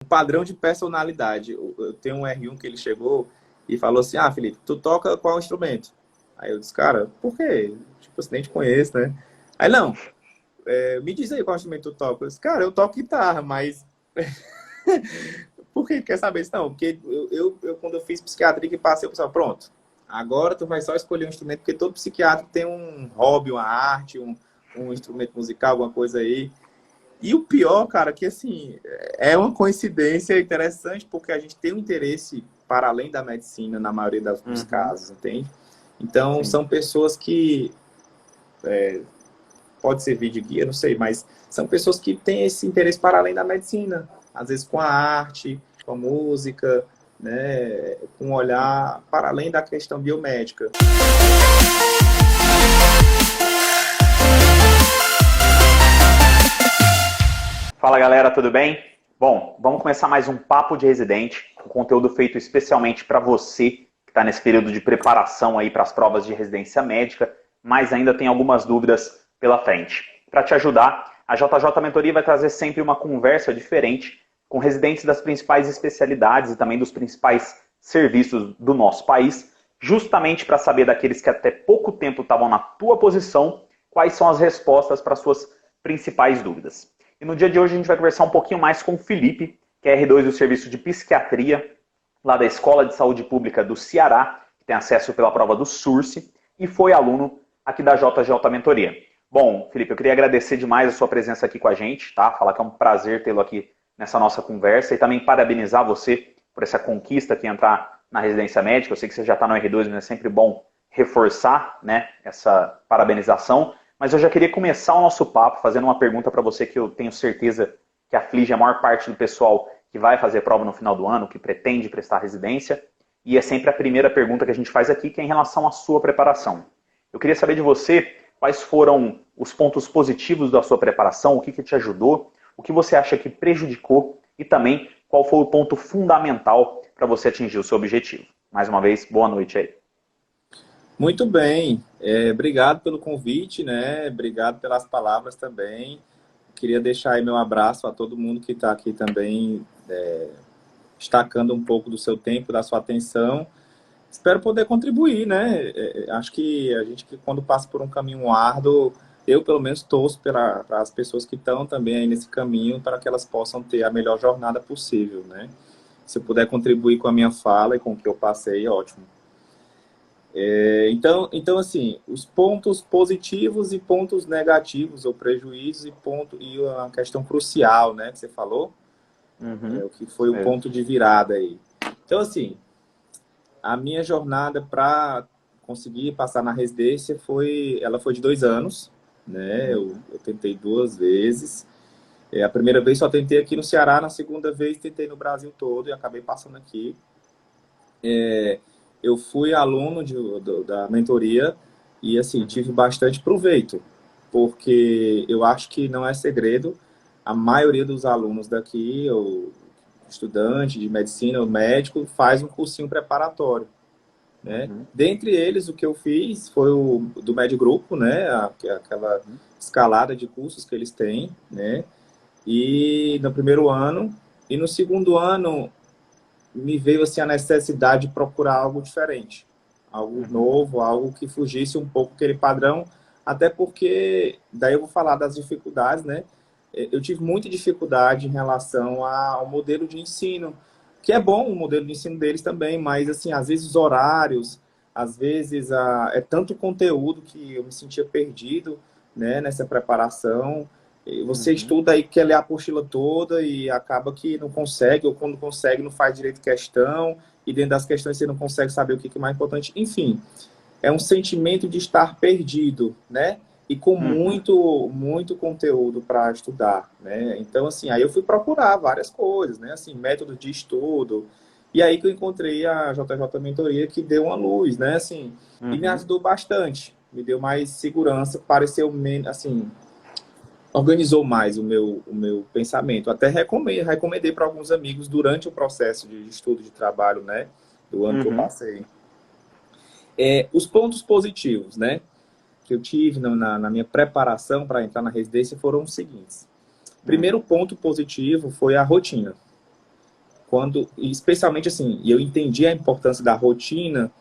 um padrão de personalidade. Eu tenho um R1 que ele chegou e falou assim, ah, Felipe, tu toca qual instrumento? Aí eu disse, cara, por quê? Tipo, assim, nem te conheço, né? Aí, não, me diz aí qual instrumento tu toca. Eu disse, cara, eu toco guitarra, mas... Por que quer saber isso? Não, porque quando eu fiz psiquiatria que passei, eu pensava, pronto, agora tu vai só escolher um instrumento, porque todo psiquiatra tem um hobby, uma arte, um instrumento musical, alguma coisa aí. E o pior, cara, que assim, é uma coincidência interessante, porque a gente tem um interesse para além da medicina, na maioria dos Uhum. casos, entende? Então, Sim. são pessoas que, pode servir de guia, não sei, mas são pessoas que têm esse interesse para além da medicina. Às vezes com a arte, com a música, né, com um olhar para além da questão biomédica. Fala galera, tudo bem? Bom, vamos começar mais um Papo de Residente, um conteúdo feito especialmente para você que está nesse período de preparação aí para as provas de residência médica, mas ainda tem algumas dúvidas pela frente. Para te ajudar, a JJ Mentoria vai trazer sempre uma conversa diferente com residentes das principais especialidades e também dos principais serviços do nosso país, justamente para saber daqueles que até pouco tempo estavam na tua posição, quais são as respostas para as suas principais dúvidas. E no dia de hoje a gente vai conversar um pouquinho mais com o Felipe, que é R2 do Serviço de Psiquiatria, lá da Escola de Saúde Pública do Ceará, que tem acesso pela prova do SURSE, e foi aluno aqui da JJ Mentoria. Bom, Felipe, eu queria agradecer demais a sua presença aqui com a gente, tá? Falar que é um prazer tê-lo aqui nessa nossa conversa e também parabenizar você por essa conquista que é entrar na residência médica. Eu sei que você já está no R2, mas é sempre bom reforçar, né, essa parabenização. Mas eu já queria começar o nosso papo fazendo uma pergunta para você que eu tenho certeza que aflige a maior parte do pessoal que vai fazer prova no final do ano, que pretende prestar residência. E é sempre a primeira pergunta que a gente faz aqui, que é em relação à sua preparação. Eu queria saber de você quais foram os pontos positivos da sua preparação, o que te ajudou, o que você acha que prejudicou e também qual foi o ponto fundamental para você atingir o seu objetivo. Mais uma vez, boa noite aí. Muito bem, obrigado pelo convite, né? Obrigado pelas palavras também. Queria deixar aí meu abraço a todo mundo que está aqui também, destacando um pouco do seu tempo, da sua atenção. Espero poder contribuir, né? Acho que a gente, que quando passa por um caminho árduo, eu pelo menos torço para as pessoas que estão também aí nesse caminho, para que elas possam ter a melhor jornada possível, né? Se eu puder contribuir com a minha fala e com o que eu passei, ótimo. Então, assim, os pontos positivos e pontos negativos, ou prejuízos e uma questão crucial, né, que você falou, o que foi Isso um mesmo. ponto de virada aí. Então, assim, a minha jornada para conseguir passar na residência ela foi de 2 anos, né, eu tentei 2 vezes. A primeira vez só tentei aqui no Ceará, na segunda vez tentei no Brasil todo e acabei passando aqui. Eu fui aluno da mentoria e, assim, tive bastante proveito, porque eu acho que não é segredo, a maioria dos alunos daqui, ou estudante de medicina, ou médico, faz um cursinho preparatório, né? Dentre eles, o que eu fiz foi o do Med Grupo, né? Aquela escalada de cursos que eles têm, né? E no primeiro ano, e no segundo ano, me veio assim a necessidade de procurar algo diferente, algo novo, algo que fugisse um pouco daquele padrão, até porque, daí eu vou falar das dificuldades, né? Eu tive muita dificuldade em relação ao modelo de ensino, que é bom o modelo de ensino deles também, mas assim, às vezes os horários, às vezes é tanto conteúdo que eu me sentia perdido, né, nessa preparação. E você estuda aí, quer ler a apostila toda e acaba que não consegue, ou quando consegue não faz direito questão, e dentro das questões você não consegue saber o que é mais importante. Enfim, é um sentimento de estar perdido, né? E com muito conteúdo para estudar, né? Então, assim, aí eu fui procurar várias coisas, né? Assim, métodos de estudo. E aí que eu encontrei a JJ Mentoria, que deu uma luz, né? Assim, e me ajudou bastante. Me deu mais segurança, pareceu menos, assim, organizou mais o meu pensamento. Até recomendei para alguns amigos durante o processo de estudo de trabalho, né? Do ano que eu passei. Os pontos positivos, né? Que eu tive na minha preparação para entrar na residência foram os seguintes. Primeiro ponto positivo foi a rotina. especialmente assim, eu entendi a importância da rotina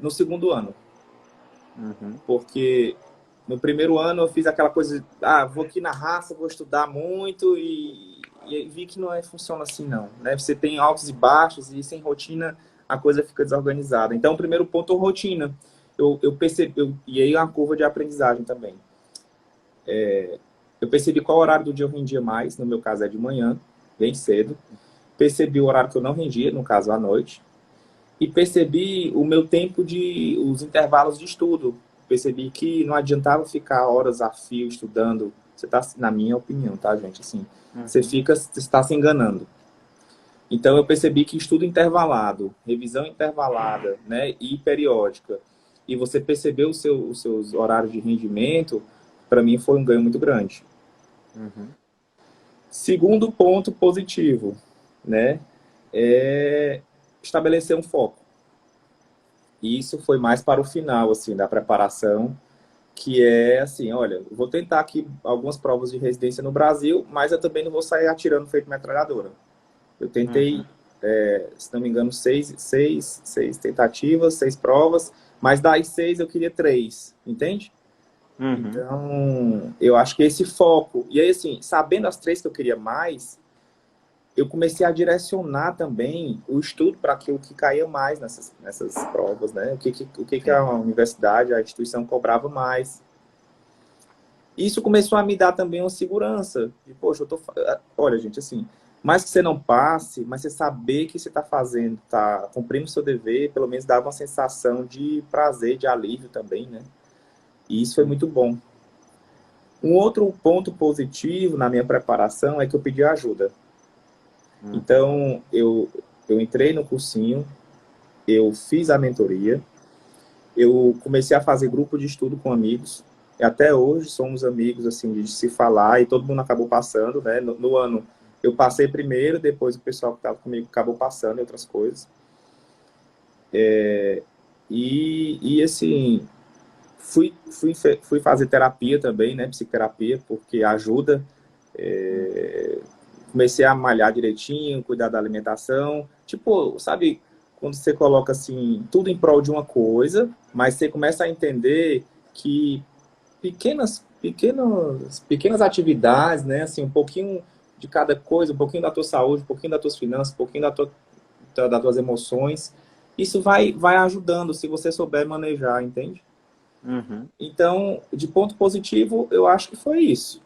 no segundo ano. Porque no primeiro ano eu fiz aquela coisa, vou aqui na raça, vou estudar muito e vi que funciona assim não, né? Você tem altos e baixos e sem rotina a coisa fica desorganizada. Então, o primeiro ponto é rotina. Eu percebi, e aí a curva de aprendizagem também. Eu percebi qual horário do dia eu rendia mais, no meu caso é de manhã, bem cedo. Percebi o horário que eu não rendia, no caso à noite. E percebi o meu tempo os intervalos de estudo. Percebi que não adiantava ficar horas a fio estudando. Você está, na minha opinião, tá, gente? Assim, você está se enganando. Então, eu percebi que estudo intervalado, revisão intervalada, né, e periódica, e você percebeu os seus horários de rendimento, para mim foi um ganho muito grande. Segundo ponto positivo, né, é estabelecer um foco. E isso foi mais para o final, assim, da preparação, que é assim, olha, eu vou tentar aqui algumas provas de residência no Brasil, mas eu também não vou sair atirando feito metralhadora. Eu tentei, se não me engano, seis tentativas, 6 provas, mas das 6 eu queria 3, entende? Então, eu acho que esse foco... E aí, assim, sabendo as 3 que eu queria mais, eu comecei a direcionar também o estudo para aquilo que caía mais nessas provas, né? O que a universidade, a instituição cobrava mais. Isso começou a me dar também uma segurança. De, poxa, olha, gente, assim, mais que você não passe, mas você saber que você está fazendo, está cumprindo o seu dever, pelo menos dava uma sensação de prazer, de alívio também, né? E isso foi muito bom. Um outro ponto positivo na minha preparação é que eu pedi ajuda. Então, eu entrei no cursinho, eu fiz a mentoria, eu comecei a fazer grupo de estudo com amigos, e até hoje somos amigos, assim, de se falar, e todo mundo acabou passando, né? No ano, eu passei primeiro, depois o pessoal que estava comigo acabou passando em outras coisas. Assim, fui fazer terapia também, né? Psicoterapia, porque ajuda. Comecei a malhar direitinho, cuidar da alimentação. Tipo, sabe, quando você coloca assim, tudo em prol de uma coisa, mas você começa a entender que pequenas atividades, né, assim, um pouquinho de cada coisa, um pouquinho da tua saúde, um pouquinho das tuas finanças, um pouquinho das tuas emoções, isso vai ajudando se você souber manejar, entende? Então, de ponto positivo, eu acho que foi isso,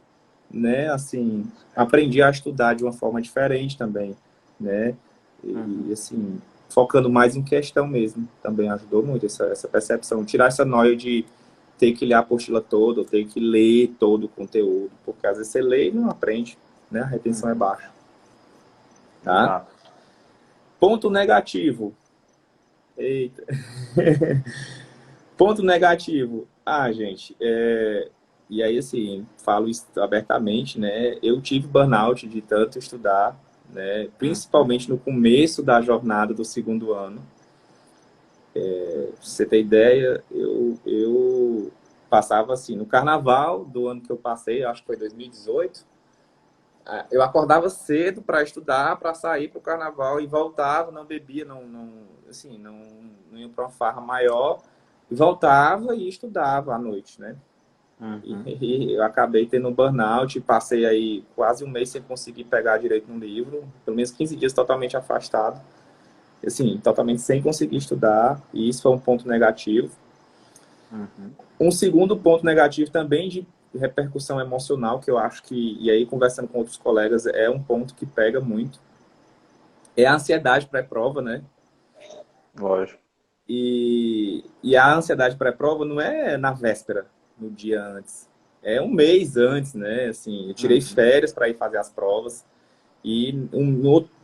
né? Assim, aprendi a estudar de uma forma diferente também, né? E assim, focando mais em questão mesmo, também ajudou muito essa percepção, tirar essa noia de ter que ler a apostila toda, ou ter que ler todo o conteúdo, porque às vezes você lê e não aprende, né? A retenção é baixa. Tá? Ponto negativo. Eita. Ponto negativo. Gente, e aí assim, falo isso abertamente, né? Eu tive burnout de tanto estudar, né? Principalmente no começo da jornada do segundo ano. Pra você ter ideia, eu passava assim, no carnaval do ano que eu passei, acho que foi 2018, eu acordava cedo para estudar, para sair para o carnaval e voltava, não bebia, não ia para uma farra maior, e voltava e estudava à noite, né? E eu acabei tendo um burnout, passei aí quase um mês sem conseguir pegar direito no livro, pelo menos 15 dias totalmente afastado, assim, totalmente sem conseguir estudar, e isso foi um ponto negativo. Um segundo ponto negativo também de repercussão emocional, que eu acho que, e aí conversando com outros colegas, é um ponto que pega muito, é a ansiedade pré-prova, né? Lógico. E a ansiedade pré-prova não é na véspera, no dia antes. É um mês antes, né? Assim, eu tirei férias para ir fazer as provas. E,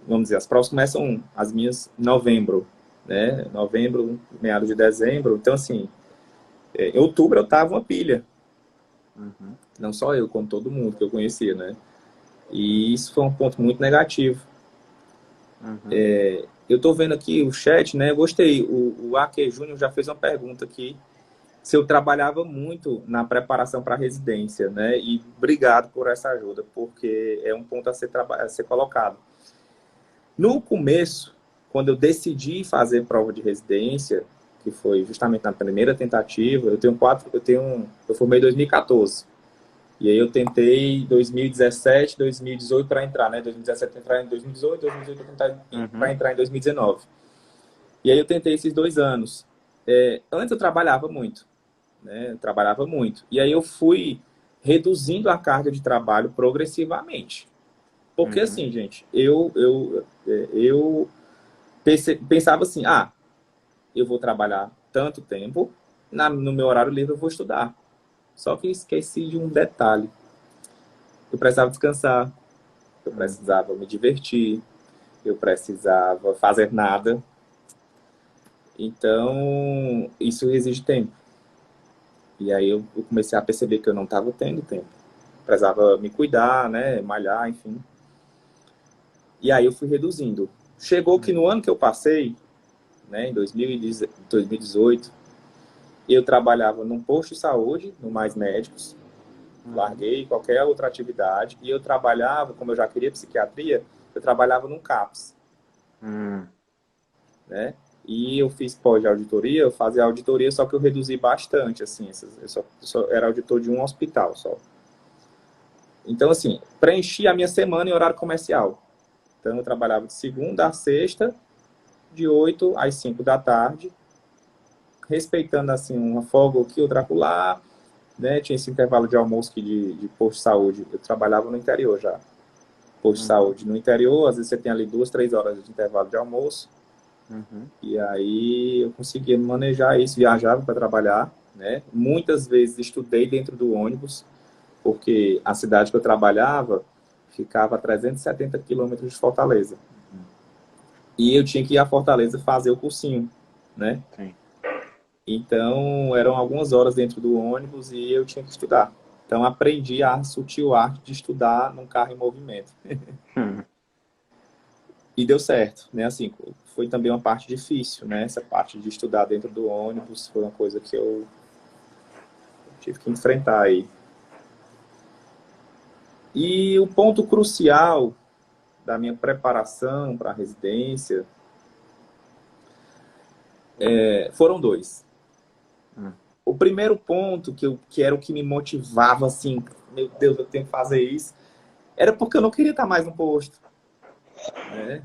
vamos dizer, as provas começam, as minhas, em novembro, né? Novembro, meados de dezembro. Então, assim, em outubro eu tava uma pilha. Não só eu, como todo mundo que eu conhecia, né? E isso foi um ponto muito negativo. Eu tô vendo aqui o chat, né? Eu gostei. O Ake Júnior já fez uma pergunta aqui. Se eu trabalhava muito na preparação para a residência, né? E obrigado por essa ajuda, porque é um ponto a ser colocado. No começo, quando eu decidi fazer prova de residência, que foi justamente na primeira tentativa, eu formei em 2014. E aí eu tentei 2017, 2018 para entrar, né? 2017 para entrar em 2018, 2018 para entrar em 2019. E aí eu tentei esses 2 anos. Antes eu trabalhava muito, né? Eu trabalhava muito. E aí eu fui reduzindo a carga de trabalho progressivamente. Porque assim, gente, eu pensava assim, eu vou trabalhar tanto tempo, no meu horário livre eu vou estudar. Só que esqueci de um detalhe. Eu precisava descansar, eu precisava me divertir, eu precisava fazer nada. Então, isso exige tempo. E aí eu comecei a perceber que eu não estava tendo tempo. Precisava me cuidar, né, malhar, enfim. E aí eu fui reduzindo. Chegou que no ano que eu passei, né, em 2018, eu trabalhava num posto de saúde, no Mais Médicos, larguei qualquer outra atividade, e eu trabalhava, como eu já queria psiquiatria, eu trabalhava num CAPS, né? E eu fiz pós-auditoria, eu fazia auditoria, só que eu reduzi bastante, assim, eu só era auditor de um hospital só. Então, assim, preenchi a minha semana em horário comercial. Então, eu trabalhava de segunda a sexta, de 8 às 5 da tarde, respeitando, assim, uma folga aqui, outra acolá, né? Tinha esse intervalo de almoço aqui de posto de saúde. Eu trabalhava no interior já. Posto de saúde no interior, às vezes você tem ali 2, 3 horas de intervalo de almoço. E aí eu conseguia manejar isso, viajava para trabalhar, né? Muitas vezes estudei dentro do ônibus, porque a cidade que eu trabalhava ficava a 370 quilômetros de Fortaleza. E eu tinha que ir a Fortaleza fazer o cursinho, né? Sim. Então, eram algumas horas dentro do ônibus e eu tinha que estudar. Então, aprendi a sutil arte de estudar num carro em movimento. E deu certo, né? Assim, foi também uma parte difícil, né? Essa parte de estudar dentro do ônibus foi uma coisa que eu tive que enfrentar aí. E o ponto crucial da minha preparação para a residência foram dois. O primeiro ponto, que era o que me motivava, assim, meu Deus, eu tenho que fazer isso, era porque eu não queria estar mais no posto, né?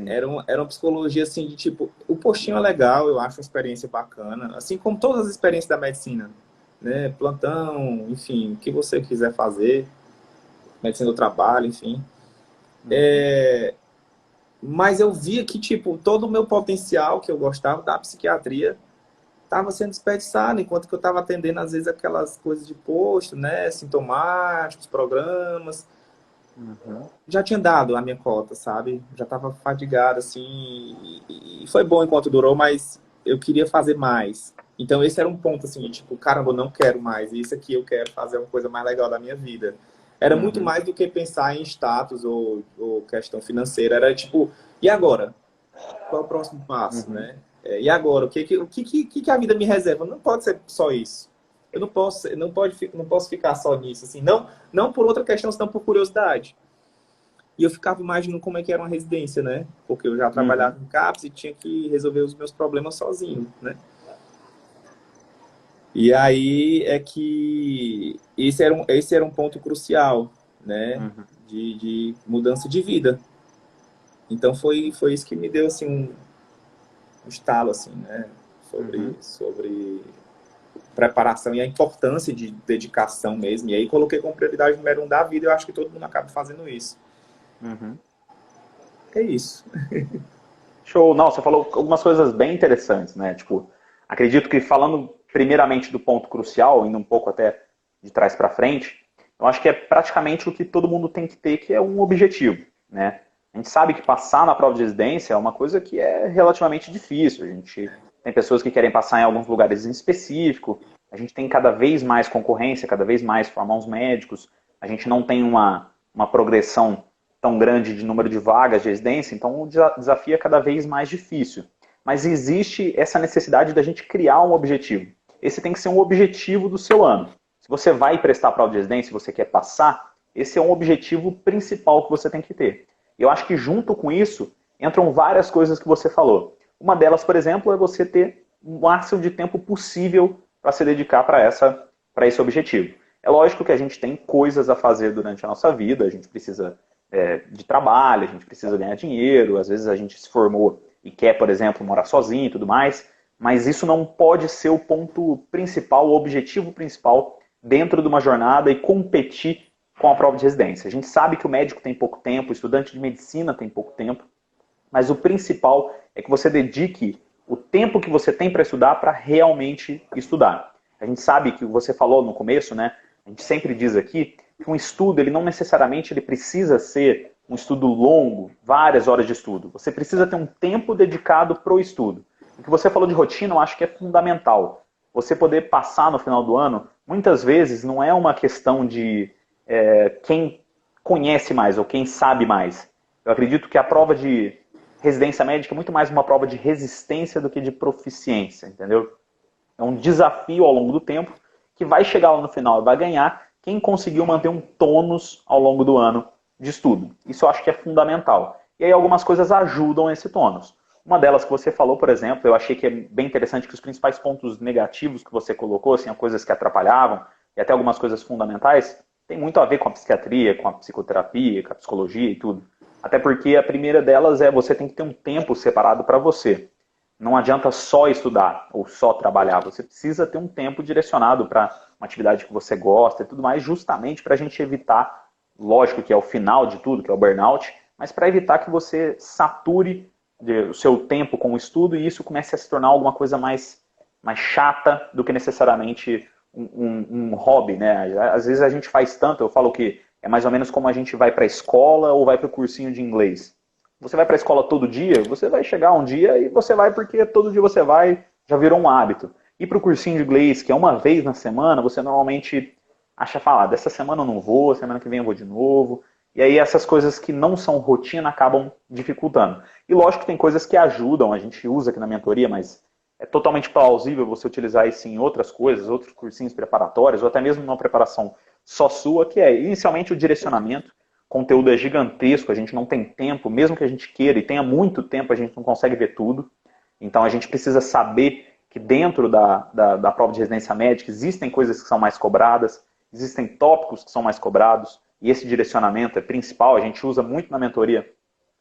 Era uma psicologia, assim, de tipo, o postinho é legal, eu acho uma experiência bacana, assim como todas as experiências da medicina, né? Plantão, enfim, o que você quiser fazer, medicina do trabalho, enfim. Mas eu via que, tipo, todo o meu potencial que eu gostava da psiquiatria estava sendo desperdiçado, enquanto que eu estava atendendo, às vezes, aquelas coisas de posto, né? Sintomáticos, programas. Já tinha dado a minha cota, sabe? Já estava fadigado, assim. E foi bom enquanto durou, mas eu queria fazer mais. Então, esse era um ponto, assim, tipo, caramba, eu não quero mais. Isso aqui eu quero fazer uma coisa mais legal da minha vida. Era muito mais do que pensar em status ou questão financeira. Era tipo, e agora? Qual é o próximo passo, né? E agora? O que a vida me reserva? Não pode ser só isso. Eu não posso ficar só nisso, assim. Não por outra questão, senão por curiosidade. E eu ficava imaginando como é que era uma residência, né? Porque eu já trabalhava em CAPS e tinha que resolver os meus problemas sozinho, né? E aí é que esse era um ponto crucial, né? De mudança de vida. Então foi isso que me deu assim um estalo assim, né? Sobre preparação e a importância de dedicação mesmo. E aí coloquei como prioridade número 1 da vida. Eu acho que todo mundo acaba fazendo isso. É isso. Show. Não, você falou algumas coisas bem interessantes, né? Tipo, acredito que falando primeiramente do ponto crucial, indo um pouco até de trás para frente, eu acho que é praticamente o que todo mundo tem que ter, que é um objetivo, né? A gente sabe que passar na prova de residência é uma coisa que é relativamente difícil. A gente tem pessoas que querem passar em alguns lugares em específico. A gente tem cada vez mais concorrência, cada vez mais formar uns médicos. A gente não tem uma progressão tão grande de número de vagas de residência, então o desafio é cada vez mais difícil. Mas existe essa necessidade da gente criar um objetivo. Esse tem que ser um objetivo do seu ano. Se você vai prestar a prova de residência, se você quer passar, esse é um objetivo principal que você tem que ter. E eu acho que junto com isso entram várias coisas que você falou. Uma delas, por exemplo, é você ter o máximo de tempo possível para se dedicar para esse objetivo. É lógico que a gente tem coisas a fazer durante a nossa vida, a gente precisa de trabalho, a gente precisa ganhar dinheiro, às vezes a gente se formou e quer, por exemplo, morar sozinho e tudo mais, mas isso não pode ser o ponto principal, o objetivo principal dentro de uma jornada e competir com a prova de residência. A gente sabe que o médico tem pouco tempo, o estudante de medicina tem pouco tempo, mas o principal é que você dedique o tempo que você tem para estudar para realmente estudar. A gente sabe que você falou no começo, né? A gente sempre diz aqui que um estudo, ele não necessariamente ele precisa ser um estudo longo, várias horas de estudo. Você precisa ter um tempo dedicado para o estudo. O que você falou de rotina, eu acho que é fundamental. Você poder passar no final do ano, muitas vezes não é uma questão de quem conhece mais ou quem sabe mais. Eu acredito que a prova de residência médica é muito mais uma prova de resistência do que de proficiência, entendeu? É um desafio ao longo do tempo que vai chegar lá no final e vai ganhar quem conseguiu manter um tônus ao longo do ano de estudo. Isso eu acho que é fundamental. E aí algumas coisas ajudam esse tônus. Uma delas que você falou, por exemplo, eu achei que é bem interessante que os principais pontos negativos que você colocou, assim, coisas que atrapalhavam, e até algumas coisas fundamentais, tem muito a ver com a psiquiatria, com a psicoterapia, com a psicologia e tudo. Até porque a primeira delas é você tem que ter um tempo separado para você. Não adianta só estudar ou só trabalhar. Você precisa ter um tempo direcionado para uma atividade que você gosta e tudo mais, justamente para a gente evitar, lógico que é o final de tudo, que é o burnout, mas para evitar que você sature o seu tempo com o estudo e isso comece a se tornar alguma coisa mais chata do que necessariamente um hobby, né? Às vezes a gente faz tanto, eu falo que é mais ou menos como a gente vai para a escola ou vai para o cursinho de inglês. Você vai para a escola todo dia, você vai chegar um dia e você vai porque todo dia você vai, já virou um hábito. E para o cursinho de inglês, que é uma vez na semana, você normalmente acha, dessa semana eu não vou, semana que vem eu vou de novo. E aí essas coisas que não são rotina acabam dificultando. E lógico que tem coisas que ajudam, a gente usa aqui na mentoria, mas é totalmente plausível você utilizar isso em outras coisas, outros cursinhos preparatórios, ou até mesmo numa preparação só sua, que é inicialmente o direcionamento. O conteúdo é gigantesco, a gente não tem tempo, mesmo que a gente queira e tenha muito tempo, a gente não consegue ver tudo. Então a gente precisa saber que dentro da prova de residência médica existem coisas que são mais cobradas, existem tópicos que são mais cobrados, e esse direcionamento é principal. A gente usa muito na mentoria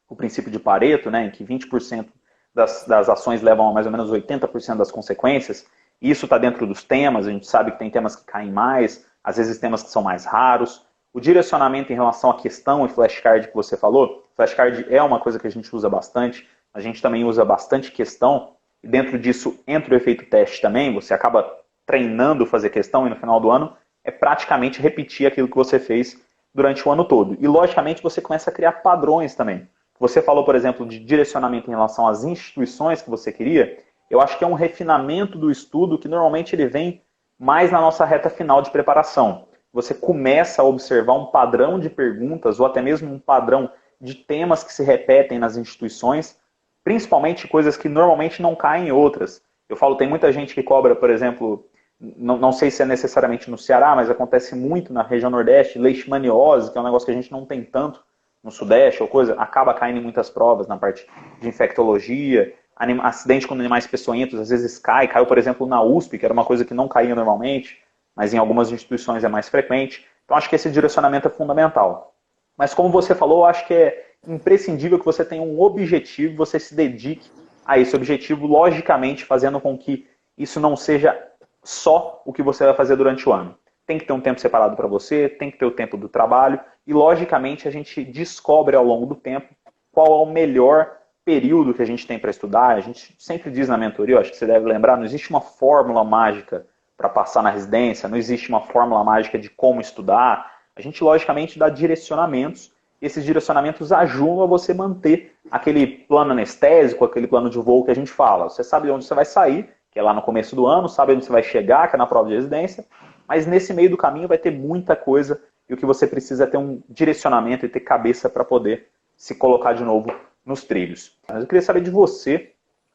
o princípio de Pareto, né, em que 20% das ações levam a mais ou menos 80% das consequências. Isso está dentro dos temas, a gente sabe que tem temas que caem mais, às vezes temas que são mais raros. O direcionamento em relação à questão e flashcard que você falou, flashcard é uma coisa que a gente usa bastante, a gente também usa bastante questão, e dentro disso entra o efeito teste também, você acaba treinando fazer questão e no final do ano é praticamente repetir aquilo que você fez durante o ano todo. E logicamente você começa a criar padrões também. Você falou, por exemplo, de direcionamento em relação às instituições que você queria, eu acho que é um refinamento do estudo que normalmente ele vem mais na nossa reta final de preparação. Você começa a observar um padrão de perguntas ou até mesmo um padrão de temas que se repetem nas instituições, principalmente coisas que normalmente não caem em outras. Eu falo, tem muita gente que cobra, por exemplo, não sei se é necessariamente no Ceará, mas acontece muito na região Nordeste, leishmaniose, que é um negócio que a gente não tem tanto no Sudeste, ou coisa, acaba caindo em muitas provas na parte de infectologia, acidente com animais peçonhentos, às vezes caiu, por exemplo, na USP, que era uma coisa que não caía normalmente, mas em algumas instituições é mais frequente. Então acho que esse direcionamento é fundamental. Mas como você falou, eu acho que é imprescindível que você tenha um objetivo, você se dedique a esse objetivo, logicamente fazendo com que isso não seja só o que você vai fazer durante o ano. Tem que ter um tempo separado para você, tem que ter o tempo do trabalho, e logicamente a gente descobre ao longo do tempo qual é o melhor período que a gente tem para estudar. A gente sempre diz na mentoria, acho que você deve lembrar, não existe uma fórmula mágica para passar na residência, não existe uma fórmula mágica de como estudar. A gente logicamente dá direcionamentos, e esses direcionamentos ajudam a você manter aquele plano anestésico, aquele plano de voo que a gente fala. Você sabe onde você vai sair, que é lá no começo do ano, sabe onde você vai chegar, que é na prova de residência, mas nesse meio do caminho vai ter muita coisa e o que você precisa é ter um direcionamento e ter cabeça para poder se colocar de novo nos trilhos. Mas eu queria saber de você,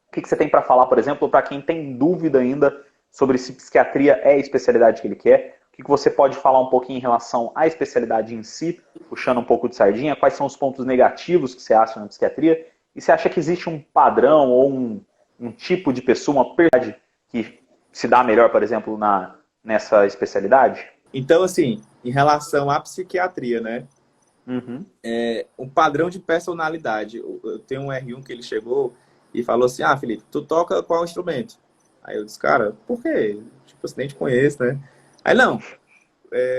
o que você tem para falar, por exemplo, para quem tem dúvida ainda sobre se psiquiatria é a especialidade que ele quer, o que você pode falar um pouquinho em relação à especialidade em si, puxando um pouco de sardinha? Quais são os pontos negativos que você acha na psiquiatria? E você acha que existe um padrão ou um tipo de pessoa, uma personalidade que se dá melhor, por exemplo, nessa especialidade? Então, assim, em relação à psiquiatria, né? Um padrão de personalidade. Eu tenho um R1 que ele chegou e falou assim, Felipe, tu toca qual instrumento? Aí eu disse, cara, por quê? Tipo, você nem te conheço, né? Aí, não,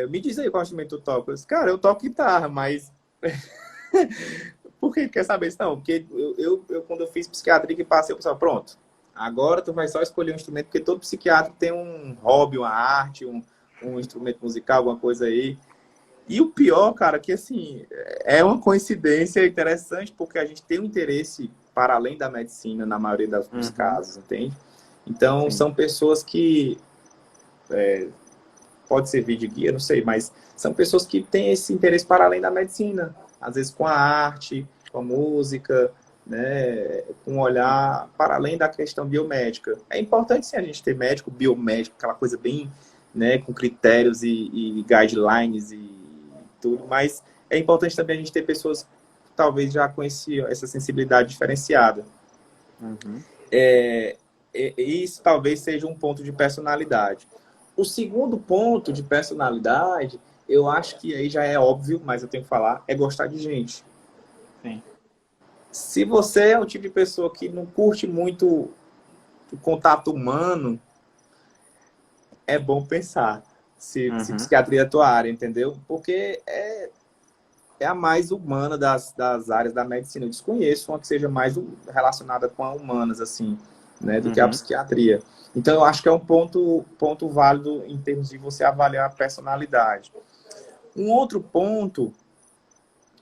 me diz aí qual instrumento tu toca. Eu disse, cara, eu toco guitarra, mas... Por que quer saber isso? Não, porque quando eu fiz psiquiatria que passei, eu pensava, pronto, agora tu vai só escolher um instrumento, porque todo psiquiatra tem um hobby, uma arte, um instrumento musical, alguma coisa aí. E o pior, cara, que assim, é uma coincidência interessante, porque a gente tem um interesse para além da medicina, na maioria dos casos, entende? Então, Sim. são pessoas que, pode servir de guia, não sei, mas são pessoas que têm esse interesse para além da medicina. Às vezes com a arte, com a música, né, com um olhar para além da questão biomédica. É importante, sim, a gente ter médico, biomédico, aquela coisa bem, né, com critérios e guidelines e tudo, mas é importante também a gente ter pessoas que talvez já conheciam essa sensibilidade diferenciada. Isso talvez seja um ponto de personalidade. O segundo ponto de personalidade, eu acho que aí já é óbvio, mas eu tenho que falar, é gostar de gente. Sim. Se você é o tipo de pessoa que não curte muito o contato humano, é bom pensar se psiquiatria é a tua área, entendeu? Porque é a mais humana das áreas da medicina. Eu desconheço uma que seja mais relacionada com a humanas, assim, né, do que a psiquiatria. Então, eu acho que é um ponto válido em termos de você avaliar a personalidade. Um outro ponto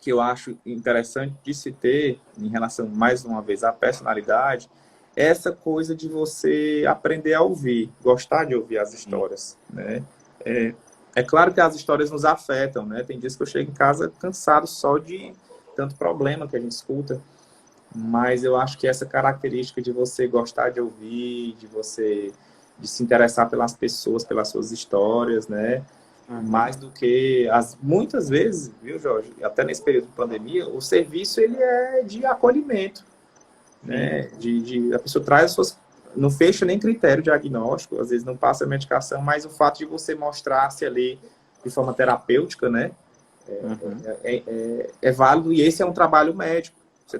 que eu acho interessante de se ter, em relação, mais uma vez, à personalidade, é essa coisa de você aprender a ouvir, gostar de ouvir as histórias, né? É claro que as histórias nos afetam, né? Tem dias que eu chego em casa cansado só de tanto problema que a gente escuta, mas eu acho que essa característica de você gostar de ouvir, de se interessar pelas pessoas, pelas suas histórias, né? Mais do que muitas vezes, viu, Jorge? Até nesse período de pandemia, o serviço ele é de acolhimento, né? A pessoa traz as suas, não fecha nem critério diagnóstico, às vezes não passa a medicação, mas o fato de você mostrar-se ali de forma terapêutica, né? É válido, e esse é um trabalho médico. Você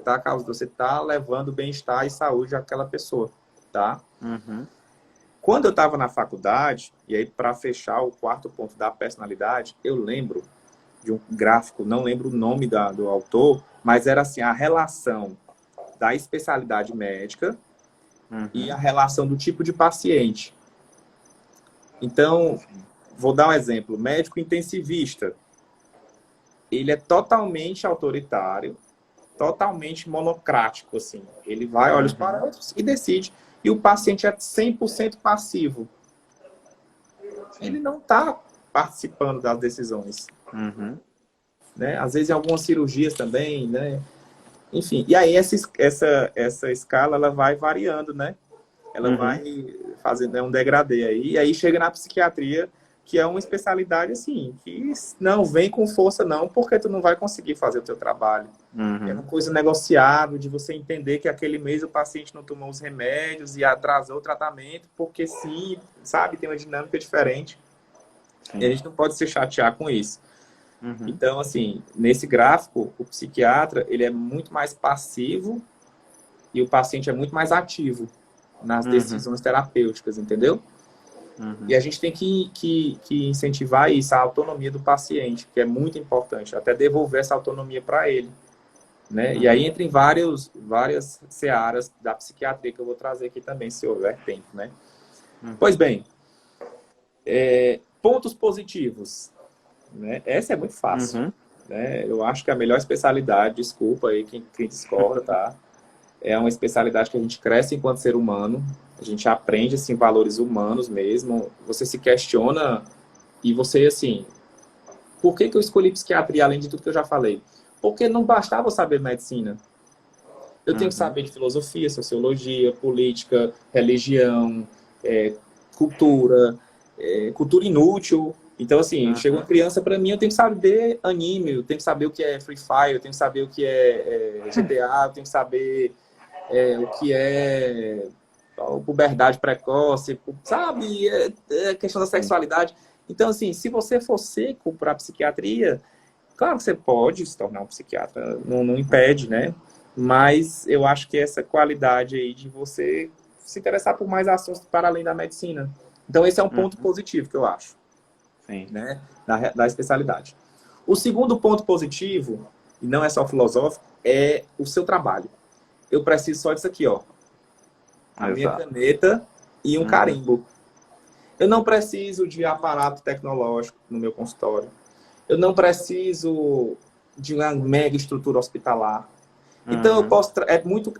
tá levando bem-estar e saúde àquela pessoa, tá? Quando eu estava na faculdade, e aí para fechar o quarto ponto da personalidade, eu lembro de um gráfico, não lembro o nome do autor, mas era assim, a relação da especialidade médica e a relação do tipo de paciente. Então, vou dar um exemplo. Médico intensivista, ele é totalmente autoritário, totalmente monocrático, assim. Ele vai, olha os parâmetros e decide. E o paciente é 100% passivo. Ele não está participando das decisões. Né? Às vezes em algumas cirurgias também, né? Enfim, e aí essa escala ela vai variando, né? Ela vai fazendo um degradê aí, e aí chega na psiquiatria, que é uma especialidade assim, que não vem com força não, porque tu não vai conseguir fazer o teu trabalho. É uma coisa negociável, de você entender que aquele mês o paciente não tomou os remédios e atrasou o tratamento, porque sim, sabe, tem uma dinâmica diferente. E a gente não pode se chatear com isso. Então, assim, nesse gráfico, o psiquiatra, ele é muito mais passivo e o paciente é muito mais ativo nas decisões terapêuticas, entendeu? E a gente tem que incentivar isso, a autonomia do paciente, que é muito importante, até devolver essa autonomia para ele. Né? E aí entra em várias searas da psiquiatria que eu vou trazer aqui também, se houver tempo. Né? Pois bem, pontos positivos. Né? Essa é muito fácil. Né? Eu acho que a melhor especialidade, desculpa aí quem discorda, tá? É uma especialidade que a gente cresce enquanto ser humano, a gente aprende assim, valores humanos mesmo, você se questiona e você, assim, por que eu escolhi psiquiatria além de tudo que eu já falei? Porque não bastava saber medicina. Eu tenho que saber de filosofia, sociologia, política, religião, cultura, cultura inútil, Então, assim, chega uma criança para mim, eu tenho que saber anime, eu tenho que saber o que é Free Fire, eu tenho que saber o que é GTA, eu tenho que saber o que é puberdade precoce, sabe? É questão da sexualidade. Então, assim, se você for seco para a psiquiatria, claro que você pode se tornar um psiquiatra, não impede, né? Mas eu acho que essa qualidade aí de você se interessar por mais assuntos para além da medicina. Então, esse é um ponto positivo que eu acho, Sim. né? Da especialidade. O segundo ponto positivo, e não é só filosófico, é o seu trabalho. Eu preciso só disso aqui, ó. A minha caneta e um carimbo. Eu não preciso de aparato tecnológico no meu consultório. Eu não preciso de uma mega estrutura hospitalar. Então, eu posso...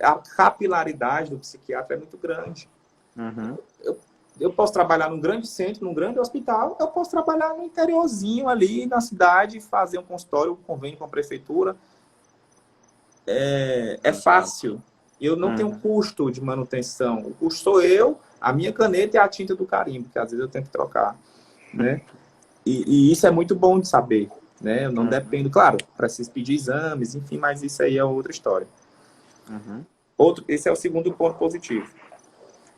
a capilaridade do psiquiatra é muito grande. Eu posso trabalhar num grande centro, num grande hospital. Eu posso trabalhar no interiorzinho ali, na cidade, fazer um consultório, um convênio com a prefeitura. É fácil. Eu não tenho custo de manutenção. O custo sou eu, a minha caneta e a tinta do carimbo, que às vezes eu tenho que trocar, né? E isso é muito bom de saber, né? Eu não dependo, claro, preciso pedir exames, enfim, mas isso aí é outra história. Esse é o segundo ponto positivo.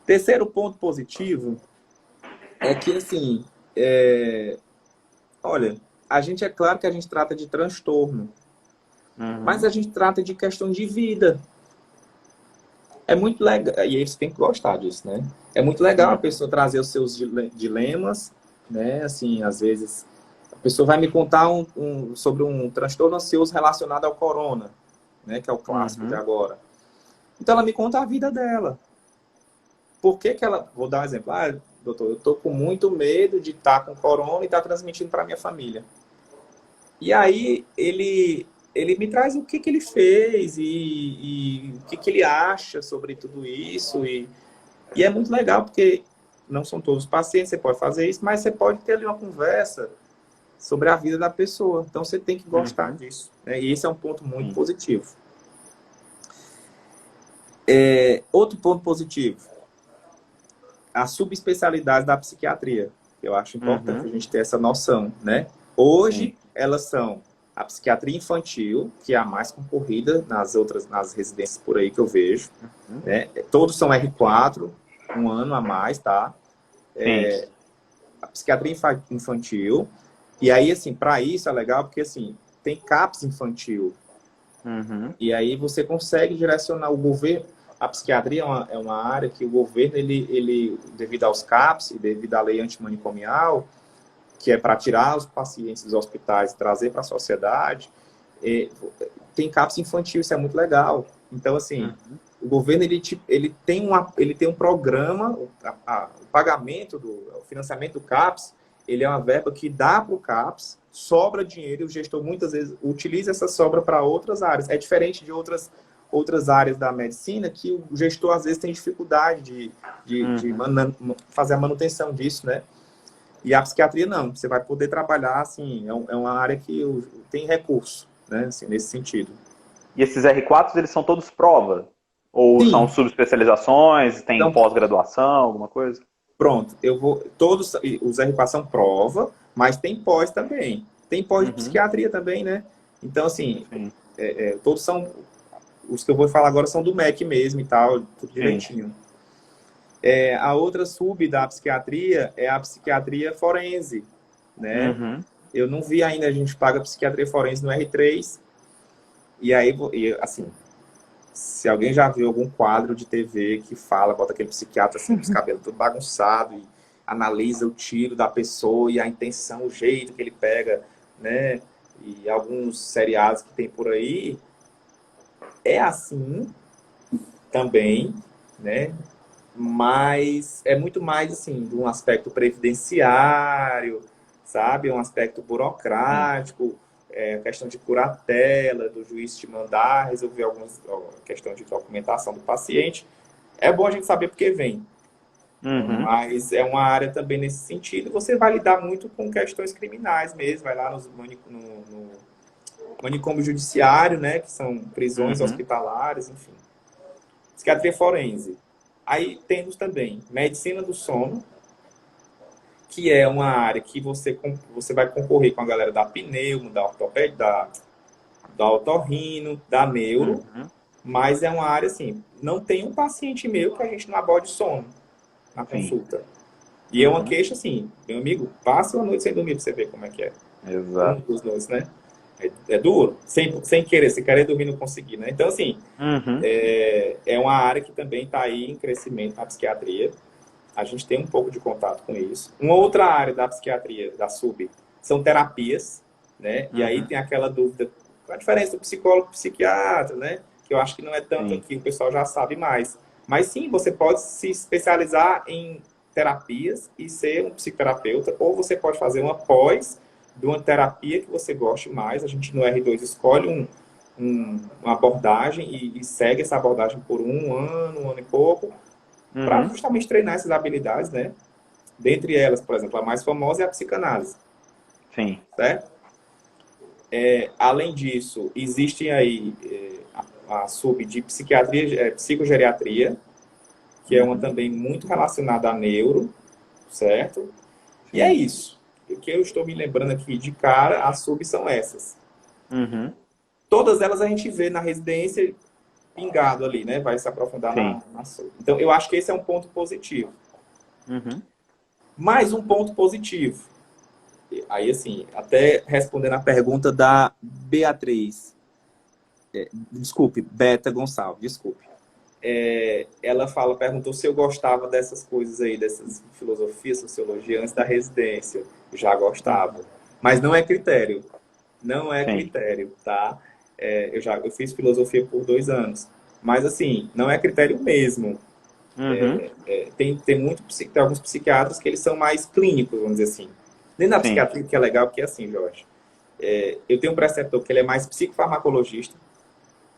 Terceiro ponto positivo é que, assim, olha, a gente, é claro que a gente trata de transtorno, mas a gente trata de questão de vida. É muito legal, e aí você tem que gostar disso, né? É muito legal a pessoa trazer os seus dilemas, né? Assim, às vezes, a pessoa vai me contar sobre um transtorno ansioso relacionado ao corona, né? Que é o clássico de agora. Então, ela me conta a vida dela. Por que que ela... Vou dar um exemplo. Ah, doutor, eu tô com muito medo de estar com corona e estar transmitindo para minha família. E aí, ele me traz o que que ele fez e o que que ele acha sobre tudo isso. E é muito legal, porque não são todos os pacientes, você pode fazer isso, mas você pode ter ali uma conversa sobre a vida da pessoa. Então, você tem que gostar disso, né? E esse é um ponto muito positivo. Outro ponto positivo, a subespecialidade da psiquiatria. Eu acho importante a gente ter essa noção, né? Hoje, elas são a psiquiatria infantil, que é a mais concorrida nas residências por aí que eu vejo, né? Todos são R4, um ano a mais, tá? A psiquiatria infantil. E aí, assim, para isso é legal, porque, assim, tem CAPS infantil. E aí você consegue direcionar o governo. A psiquiatria é uma área que o governo, ele, devido aos CAPS e devido à lei antimanicomial, que é para tirar os pacientes dos hospitais e trazer para a sociedade, tem CAPS infantil, isso é muito legal. Então, assim, o governo ele tem um programa, o pagamento, o financiamento do CAPS, ele é uma verba que dá para o CAPS, sobra dinheiro, e o gestor muitas vezes utiliza essa sobra para outras áreas. É diferente de outras áreas da medicina, que o gestor às vezes tem dificuldade de fazer a manutenção disso, né? E a psiquiatria não, você vai poder trabalhar, assim, é uma área que tem recurso, né, assim, nesse sentido. E esses R4, eles são todos prova? Ou Sim. são subespecializações, tem Então, pós-graduação, alguma coisa? Pronto, todos os R4 são prova, mas tem pós também. Tem pós de psiquiatria também, né? Então, assim, todos são, os que eu vou falar agora são do MEC mesmo e tal, tudo direitinho. A outra sub da psiquiatria é a psiquiatria forense, né? Eu não vi ainda, a gente paga psiquiatria forense no R3. E aí, assim, se alguém já viu algum quadro de TV que fala, bota aquele psiquiatra assim, com os cabelos tudo bagunçado e analisa o tiro da pessoa e a intenção, o jeito que ele pega, né? E alguns seriados que tem por aí, é assim também, né? Mas é muito mais, assim, de um aspecto previdenciário, sabe? Um aspecto burocrático, questão de curatela, do juiz te mandar resolver algumas questão de documentação do paciente. É bom a gente saber porque vem. Mas é uma área também nesse sentido. Você vai lidar muito com questões criminais mesmo, vai lá no manicômio judiciário, né? Que são prisões hospitalares, enfim. Psiquiatria forense. Aí temos também medicina do sono, que é uma área que você vai concorrer com a galera da pneumo, da ortopédia, da otorrino, da neuro, Uhum. mas é uma área assim, não tem um paciente meu que a gente não aborde sono na Sim. consulta. E é uma Uhum. queixa assim, meu amigo, passa uma noite sem dormir pra você ver como é que é. Uma, Exato. 2 noites, né? É duro, sem querer, sem querer dormir não conseguir, né? Então, assim, Uhum. é uma área que também está aí em crescimento na psiquiatria. A gente tem um pouco de contato com isso. Uma outra área da psiquiatria, da sub, são terapias, né? E aí Uhum. tem aquela dúvida, qual a diferença do psicólogo e do psiquiatra, né? Que eu acho que não é tanto Sim. aqui, o pessoal já sabe mais. Mas sim, você pode se especializar em terapias e ser um psicoterapeuta, ou você pode fazer uma pós de uma terapia que você goste mais. A gente no R2 escolhe uma abordagem e segue essa abordagem por um ano e pouco, para Uhum. justamente treinar essas habilidades, né? Dentre elas, por exemplo, a mais famosa é a psicanálise, Sim. certo? Além disso, existem aí a sub de psiquiatria, psicogeriatria, que é uma Uhum. também muito relacionada a neuro, certo? E é Sim. isso. O que eu estou me lembrando aqui de cara, as sub são essas. Uhum. Todas elas a gente vê na residência pingado ali, né? Vai se aprofundar Sim. na sub. Então, eu acho que esse é um ponto positivo. Uhum. Mais um ponto positivo. Aí, assim, até respondendo a pergunta da Beatriz, desculpe, Beta Gonçalves, desculpe. Ela perguntou se eu gostava dessas coisas aí, dessas filosofias, sociologia, antes da residência. Já gostava. Uhum. Mas não é critério. Não é Sim. critério, tá? Eu fiz filosofia por 2 anos. Mas, assim, não é critério mesmo. Uhum. Tem alguns psiquiatras que eles são mais clínicos, vamos dizer assim. Nem na Sim. psiquiatria, que é legal, porque é assim, Jorge. Eu tenho um preceptor que ele é mais psicofarmacologista,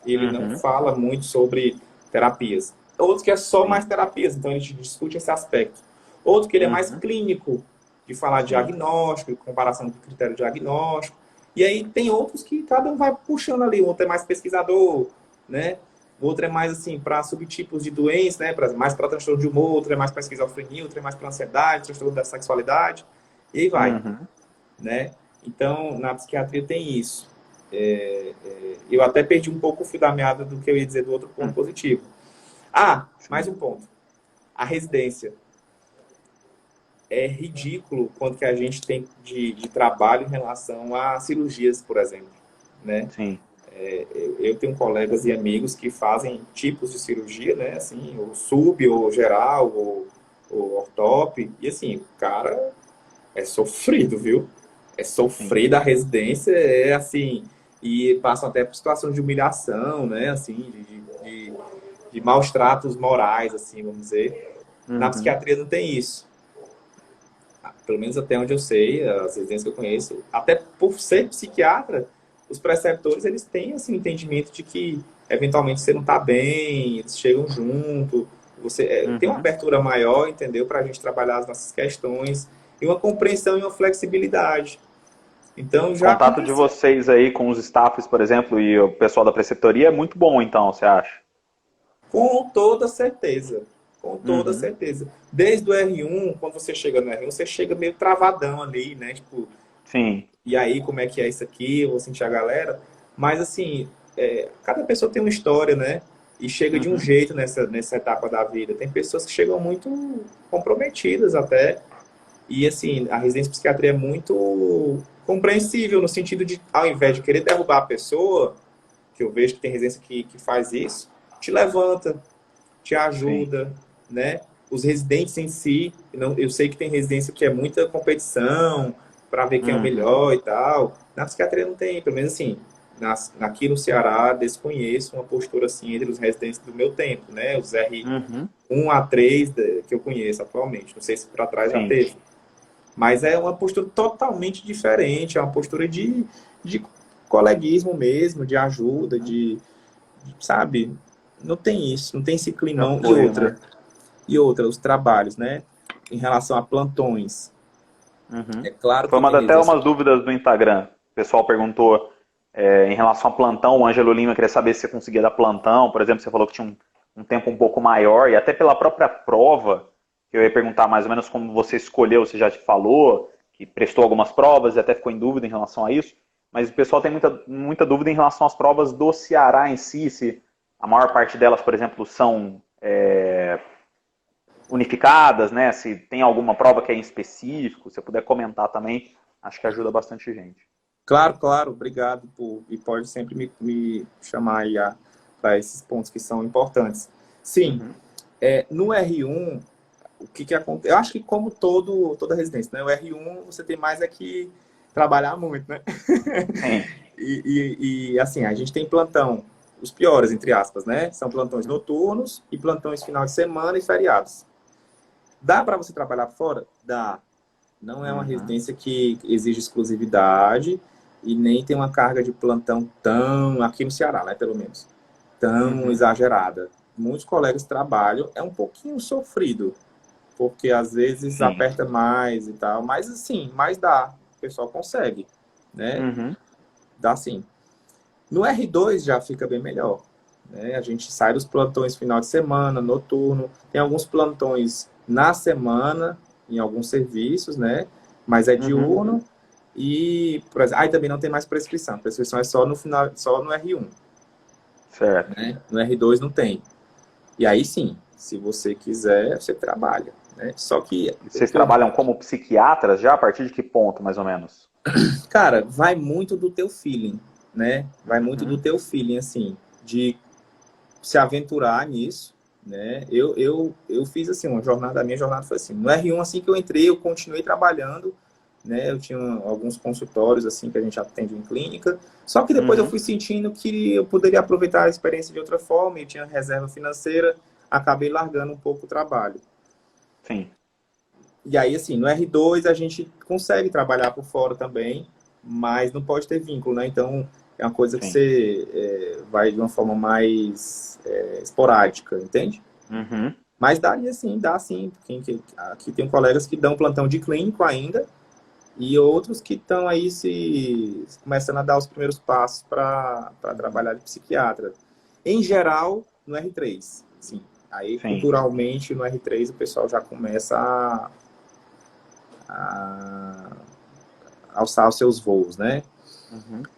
e ele não Uhum. fala muito sobre terapias. Outros que é só Sim. mais terapias, então a gente discute esse aspecto. Outro que ele é mais Uhum. clínico, de falar de Sim. diagnóstico, comparação com critério diagnóstico. E aí tem outros que cada um vai puxando ali. O outro é mais pesquisador, né? O outro é mais assim para subtipos de doenças, né? Mais para transtorno de humor, outro é mais para esquizofrenia, outro é mais para ansiedade, transtorno da sexualidade. E aí vai, Uhum. né? Então, na psiquiatria tem isso. Eu até perdi um pouco o fio da meada do que eu ia dizer do outro ponto Hum. positivo. Ah, mais Sim. um ponto. A residência. É ridículo quanto que a gente tem de trabalho em relação a cirurgias, por exemplo, né? Sim. Eu tenho colegas e amigos que fazem tipos de cirurgia, né? Assim, ou sub, ou geral, ou ortop. E assim, cara, é sofrido, viu? É Sim. sofrido a residência, é assim, e passam até por situações de humilhação, né? Assim, de maus tratos morais, assim, vamos dizer. Na Uhum. psiquiatria não tem isso. Pelo menos até onde eu sei, as residências que eu conheço, até por ser psiquiatra, os preceptores eles têm assim, entendimento de que eventualmente você não está bem, eles chegam junto, você tem uma Uhum. abertura maior, entendeu? Para a gente trabalhar as nossas questões e uma compreensão e uma flexibilidade. Então O já contato de aconteceu. vocês aí com os staffs, por exemplo, e o pessoal da preceptoria é muito bom, então, você acha? Com toda certeza. Com toda Uhum. certeza. Desde o R1, quando você chega no R1, você chega meio travadão ali, né? Tipo, Sim. e aí, como é que é isso aqui? Eu vou sentir a galera. Mas, assim, cada pessoa tem uma história, né? E chega de um Uhum. jeito nessa etapa da vida. Tem pessoas que chegam muito comprometidas até. E, assim, a residência de psiquiatria é muito compreensível, no sentido de, ao invés de querer derrubar a pessoa, que eu vejo que tem residência que faz isso, te levanta, te Sim. ajuda, né? Os residentes em si, eu sei que tem residência que é muita competição para ver quem é o Uhum. melhor e tal. Na psiquiatria não tem, pelo menos assim, aqui no Ceará desconheço uma postura assim entre os residentes do meu tempo, né? Os Uhum. R1 a 3 que eu conheço atualmente. Não sei se para trás já Sim. teve. Mas é uma postura totalmente diferente, é uma postura de coleguismo mesmo, de ajuda, sabe? Não tem isso, não tem esse De climão. E apoio, né? outra, os trabalhos, né? Em relação a plantões. Uhum. É claro Foi que tem até residência. umas dúvidas do Instagram. O pessoal perguntou em relação a plantão, o Ângelo Lima queria saber se você conseguia dar plantão. Por exemplo, você falou que tinha um tempo um pouco maior, e até pela própria prova que eu ia perguntar mais ou menos como você escolheu, você já te falou, que prestou algumas provas e até ficou em dúvida em relação a isso, mas o pessoal tem muita dúvida em relação às provas do Ceará em si, se a maior parte delas, por exemplo, são unificadas, né? Se tem alguma prova que é em específico, se você puder comentar também, acho que ajuda bastante gente. Claro, claro, obrigado e pode sempre me chamar aí para esses pontos que são importantes. Sim, no R1, o que acontece? Eu acho que como toda residência, né? O R1 você tem mais é que trabalhar muito, né? Sim. E assim, a gente tem plantão, os piores, entre aspas, né? São plantões noturnos e plantões final de semana e feriados. Dá para você trabalhar fora? Dá. Não é uma residência que exige exclusividade e nem tem uma carga de plantão tão, aqui no Ceará, né, pelo menos, tão exagerada. Muitos colegas trabalham, é um pouquinho sofrido, porque às vezes aperta mais e tal, mas assim, mas dá, o pessoal consegue, né? Dá sim. No R2 já fica bem melhor, né? A gente sai dos plantões final de semana, noturno, tem alguns plantões na semana, em alguns serviços, né? Mas é diurno e, por exemplo, aí também não tem mais prescrição. A prescrição é só no final, só no R1. Certo. Né? No R2 não tem. E aí sim, se você quiser, você trabalha, né? Só que vocês trabalham como psiquiatras já a partir de que ponto, mais ou menos? Cara, vai muito do teu feeling, né? Vai muito do teu feeling, assim, de se aventurar nisso, né? Eu fiz assim, a minha jornada foi assim. No R1, assim que eu entrei, eu continuei trabalhando, né? Eu tinha alguns consultórios, assim, que a gente atende em clínica. Só que depois eu fui sentindo que eu poderia aproveitar a experiência de outra forma, e tinha reserva financeira, acabei largando um pouco o trabalho. Sim. E aí, assim, no R2 a gente consegue trabalhar por fora também, mas não pode ter vínculo, né? Então, é uma coisa que você vai de uma forma mais esporádica, entende? Mas daria sim, dá sim. Aqui tem colegas que dão plantão de clínico ainda e outros que estão aí começando a dar os primeiros passos para trabalhar de psiquiatra. Em geral, no R3, sim. Aí, culturalmente, no R3 o pessoal já começa a alçar os seus voos, né?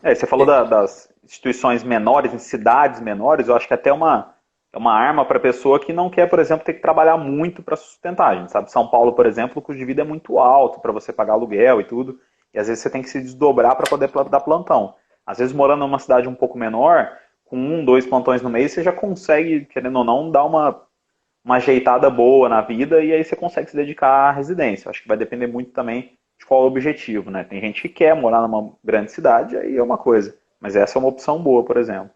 Você falou das instituições menores, em cidades menores, eu acho que até é uma arma para a pessoa que não quer, por exemplo, ter que trabalhar muito para sustentar. A gente sabe, São Paulo, por exemplo, o custo de vida é muito alto para você pagar aluguel e tudo, e às vezes você tem que se desdobrar para poder dar plantão. Às vezes, morando numa cidade um pouco menor, com 2 plantões no mês, você já consegue, querendo ou não, dar uma ajeitada boa na vida e aí você consegue se dedicar à residência. Acho que vai depender muito também de qual é o objetivo, né? Tem gente que quer morar numa grande cidade, aí é uma coisa. Mas essa é uma opção boa, por exemplo.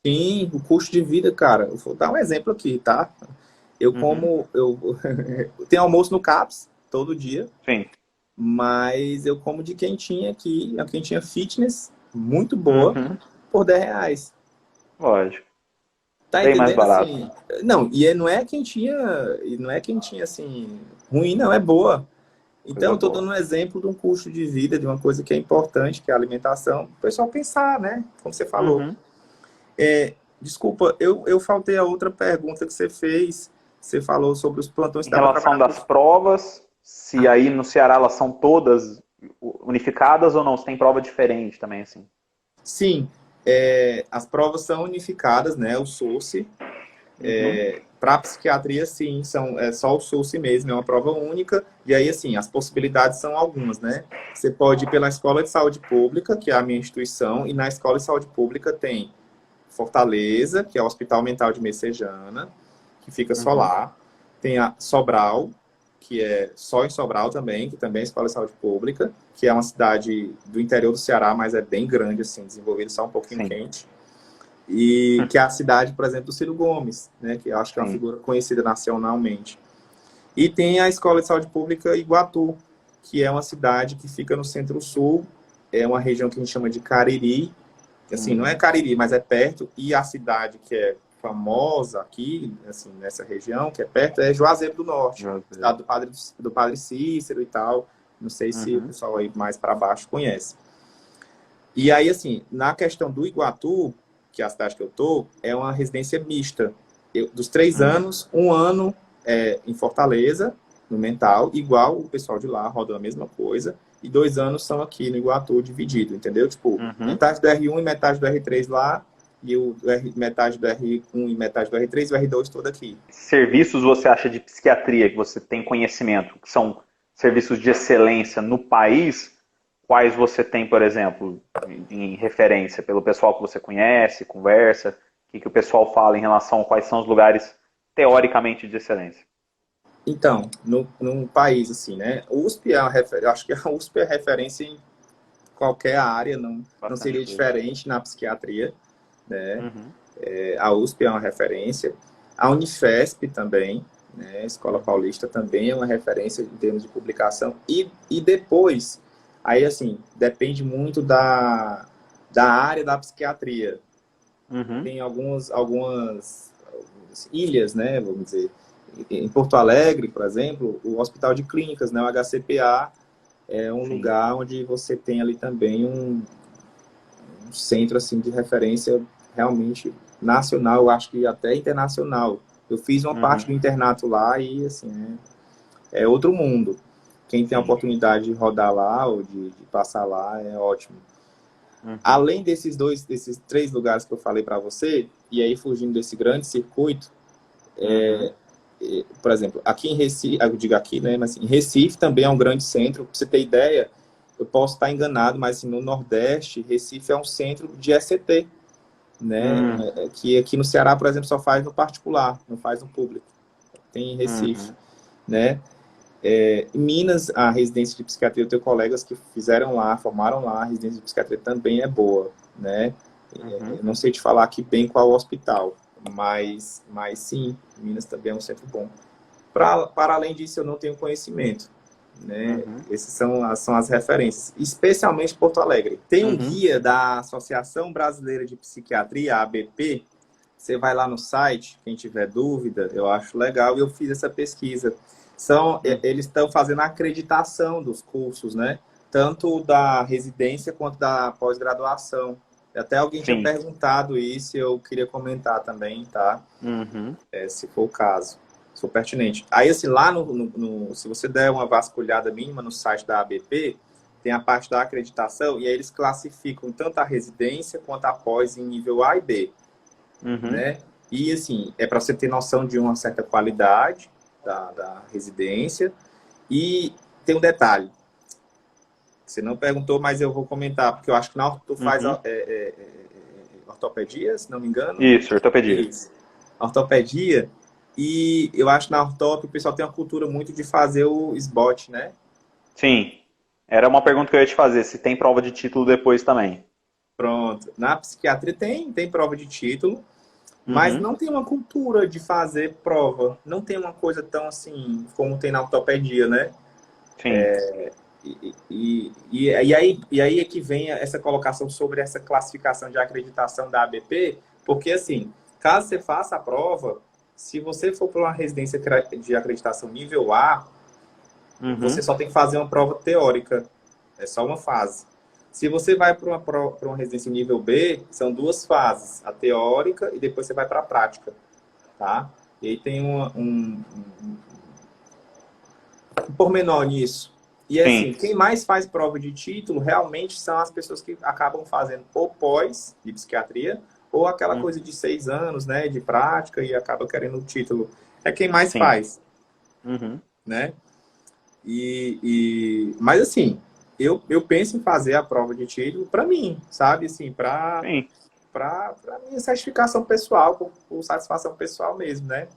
Sim, o custo de vida, cara. Eu vou dar um exemplo aqui, tá? Eu tenho almoço no CAPS todo dia. Sim. Mas eu como de quentinha aqui, a quentinha fitness, muito boa, por R$10. Lógico. Tá Bem mais entendendo barato. assim? Não, e não é quentinha assim, ruim, não, é boa. Então, eu tô dando um exemplo de um custo de vida, de uma coisa que é importante, que é a alimentação. O pessoal pensar, né? Como você falou. Desculpa, eu faltei a outra pergunta que você fez. Você falou sobre os plantões Em que dá pra relação trabalhar. das provas, se aí no Ceará elas são todas unificadas ou não? Se tem prova diferente também, assim? Sim, as provas são unificadas, né? O SURSE. Para psiquiatria, sim, é só o SURSE mesmo, é uma prova única. E aí, assim, as possibilidades são algumas, né? Você pode ir pela Escola de Saúde Pública, que é a minha instituição, e na Escola de Saúde Pública tem Fortaleza, que é o Hospital Mental de Messejana, que fica só lá. Tem a Sobral, que é só em Sobral também, que também é Escola de Saúde Pública, que é uma cidade do interior do Ceará, mas é bem grande, assim, desenvolvida, só um pouquinho quente. E que é a cidade, por exemplo, do Ciro Gomes, né, que eu acho que é uma figura conhecida nacionalmente. E tem a Escola de Saúde Pública Iguatu, que é uma cidade que fica no centro-sul, é uma região que a gente chama de Cariri, assim, não é Cariri, mas é perto, e a cidade que é famosa aqui, assim, nessa região, que é perto, é Juazeiro do Norte, cidade do padre Cícero e tal, não sei se o pessoal aí mais para baixo conhece. E aí, assim, na questão do Iguatu, que é a cidade que eu tô, é uma residência mista. Dos 3 anos, 1 ano em Fortaleza no mental, igual o pessoal de lá roda a mesma coisa, e 2 anos são aqui no Iguatu dividido, entendeu? Tipo, metade do R1 e metade do R3 lá, e metade do R1 e metade do R3 e o R2 todo aqui. Serviços você acha de psiquiatria que você tem conhecimento, que são serviços de excelência no país, quais você tem, por exemplo, em referência, pelo pessoal que você conhece, conversa, o que o pessoal fala em relação a quais são os lugares teoricamente de excelência? Então, num país assim, né? USP eu acho que a USP é referência em qualquer área, não seria diferente na psiquiatria, né? A USP é uma referência. A Unifesp também, né? A Escola Paulista também é uma referência em termos de publicação. E depois, aí assim, depende muito da área da psiquiatria. Tem algumas ilhas, né? Vamos dizer. Em Porto Alegre, por exemplo, o Hospital de Clínicas, né? O HCPA, é um lugar onde você tem ali também um centro assim, de referência realmente nacional, eu acho que até internacional. Eu fiz uma parte do internato lá e, assim, é outro mundo. Quem tem a oportunidade de rodar lá ou de passar lá é ótimo. Além desses 3 lugares que eu falei para você, e aí fugindo desse grande circuito, por exemplo, aqui em Recife, eu digo aqui, né, mas assim, Recife também é um grande centro. Para você ter ideia, eu posso estar enganado, mas assim, no Nordeste, Recife é um centro de ECT, né? Que aqui no Ceará, por exemplo, só faz no particular, não faz no público. Tem em Recife, né? Em Minas, a residência de psiquiatria, eu tenho colegas que fizeram lá, formaram lá, a residência de psiquiatria também é boa, né? Eu não sei te falar aqui bem qual hospital, mas sim, Minas também é um centro bom. Para além disso, eu não tenho conhecimento, né? Essas são as referências, especialmente Porto Alegre. Tem um guia da Associação Brasileira de Psiquiatria, a ABP. Você vai lá no site, quem tiver dúvida, eu acho legal, e eu fiz essa pesquisa. Eles estão fazendo a acreditação dos cursos, né? Tanto da residência quanto da pós-graduação. Até alguém tinha perguntado isso e eu queria comentar também, tá? Se for o caso, se for pertinente. Aí, assim, lá se você der uma vasculhada mínima no site da ABP, tem a parte da acreditação e aí eles classificam tanto a residência quanto a pós em nível A e B, né? E, assim, é para você ter noção de uma certa qualidade da residência. E tem um detalhe. Você não perguntou, mas eu vou comentar, porque eu acho que tu faz ortopedia, se não me engano. Isso, ortopedia. Isso. Ortopedia. E eu acho que na ortop o pessoal tem uma cultura muito de fazer o SBOT, né? Sim. Era uma pergunta que eu ia te fazer, se tem prova de título depois também. Pronto. Na psiquiatria tem prova de título, mas não tem uma cultura de fazer prova. Não tem uma coisa tão assim como tem na ortopedia, né? Sim. E aí é que vem essa colocação sobre essa classificação de acreditação da ABP, porque assim, caso você faça a prova, se você for para uma residência de acreditação nível A, você só tem que fazer uma prova teórica, é só uma fase. Se você vai para uma residência nível B, são 2 fases, a teórica e depois você vai para a prática, tá? E aí tem um pormenor nisso. E assim, quem mais faz prova de título realmente são as pessoas que acabam fazendo ou pós de psiquiatria, ou aquela coisa de 6 anos, né, de prática e acaba querendo o título. É quem mais faz, né? Mas assim, eu penso em fazer a prova de título para mim, sabe? Assim, para minha certificação pessoal, por satisfação pessoal mesmo, né?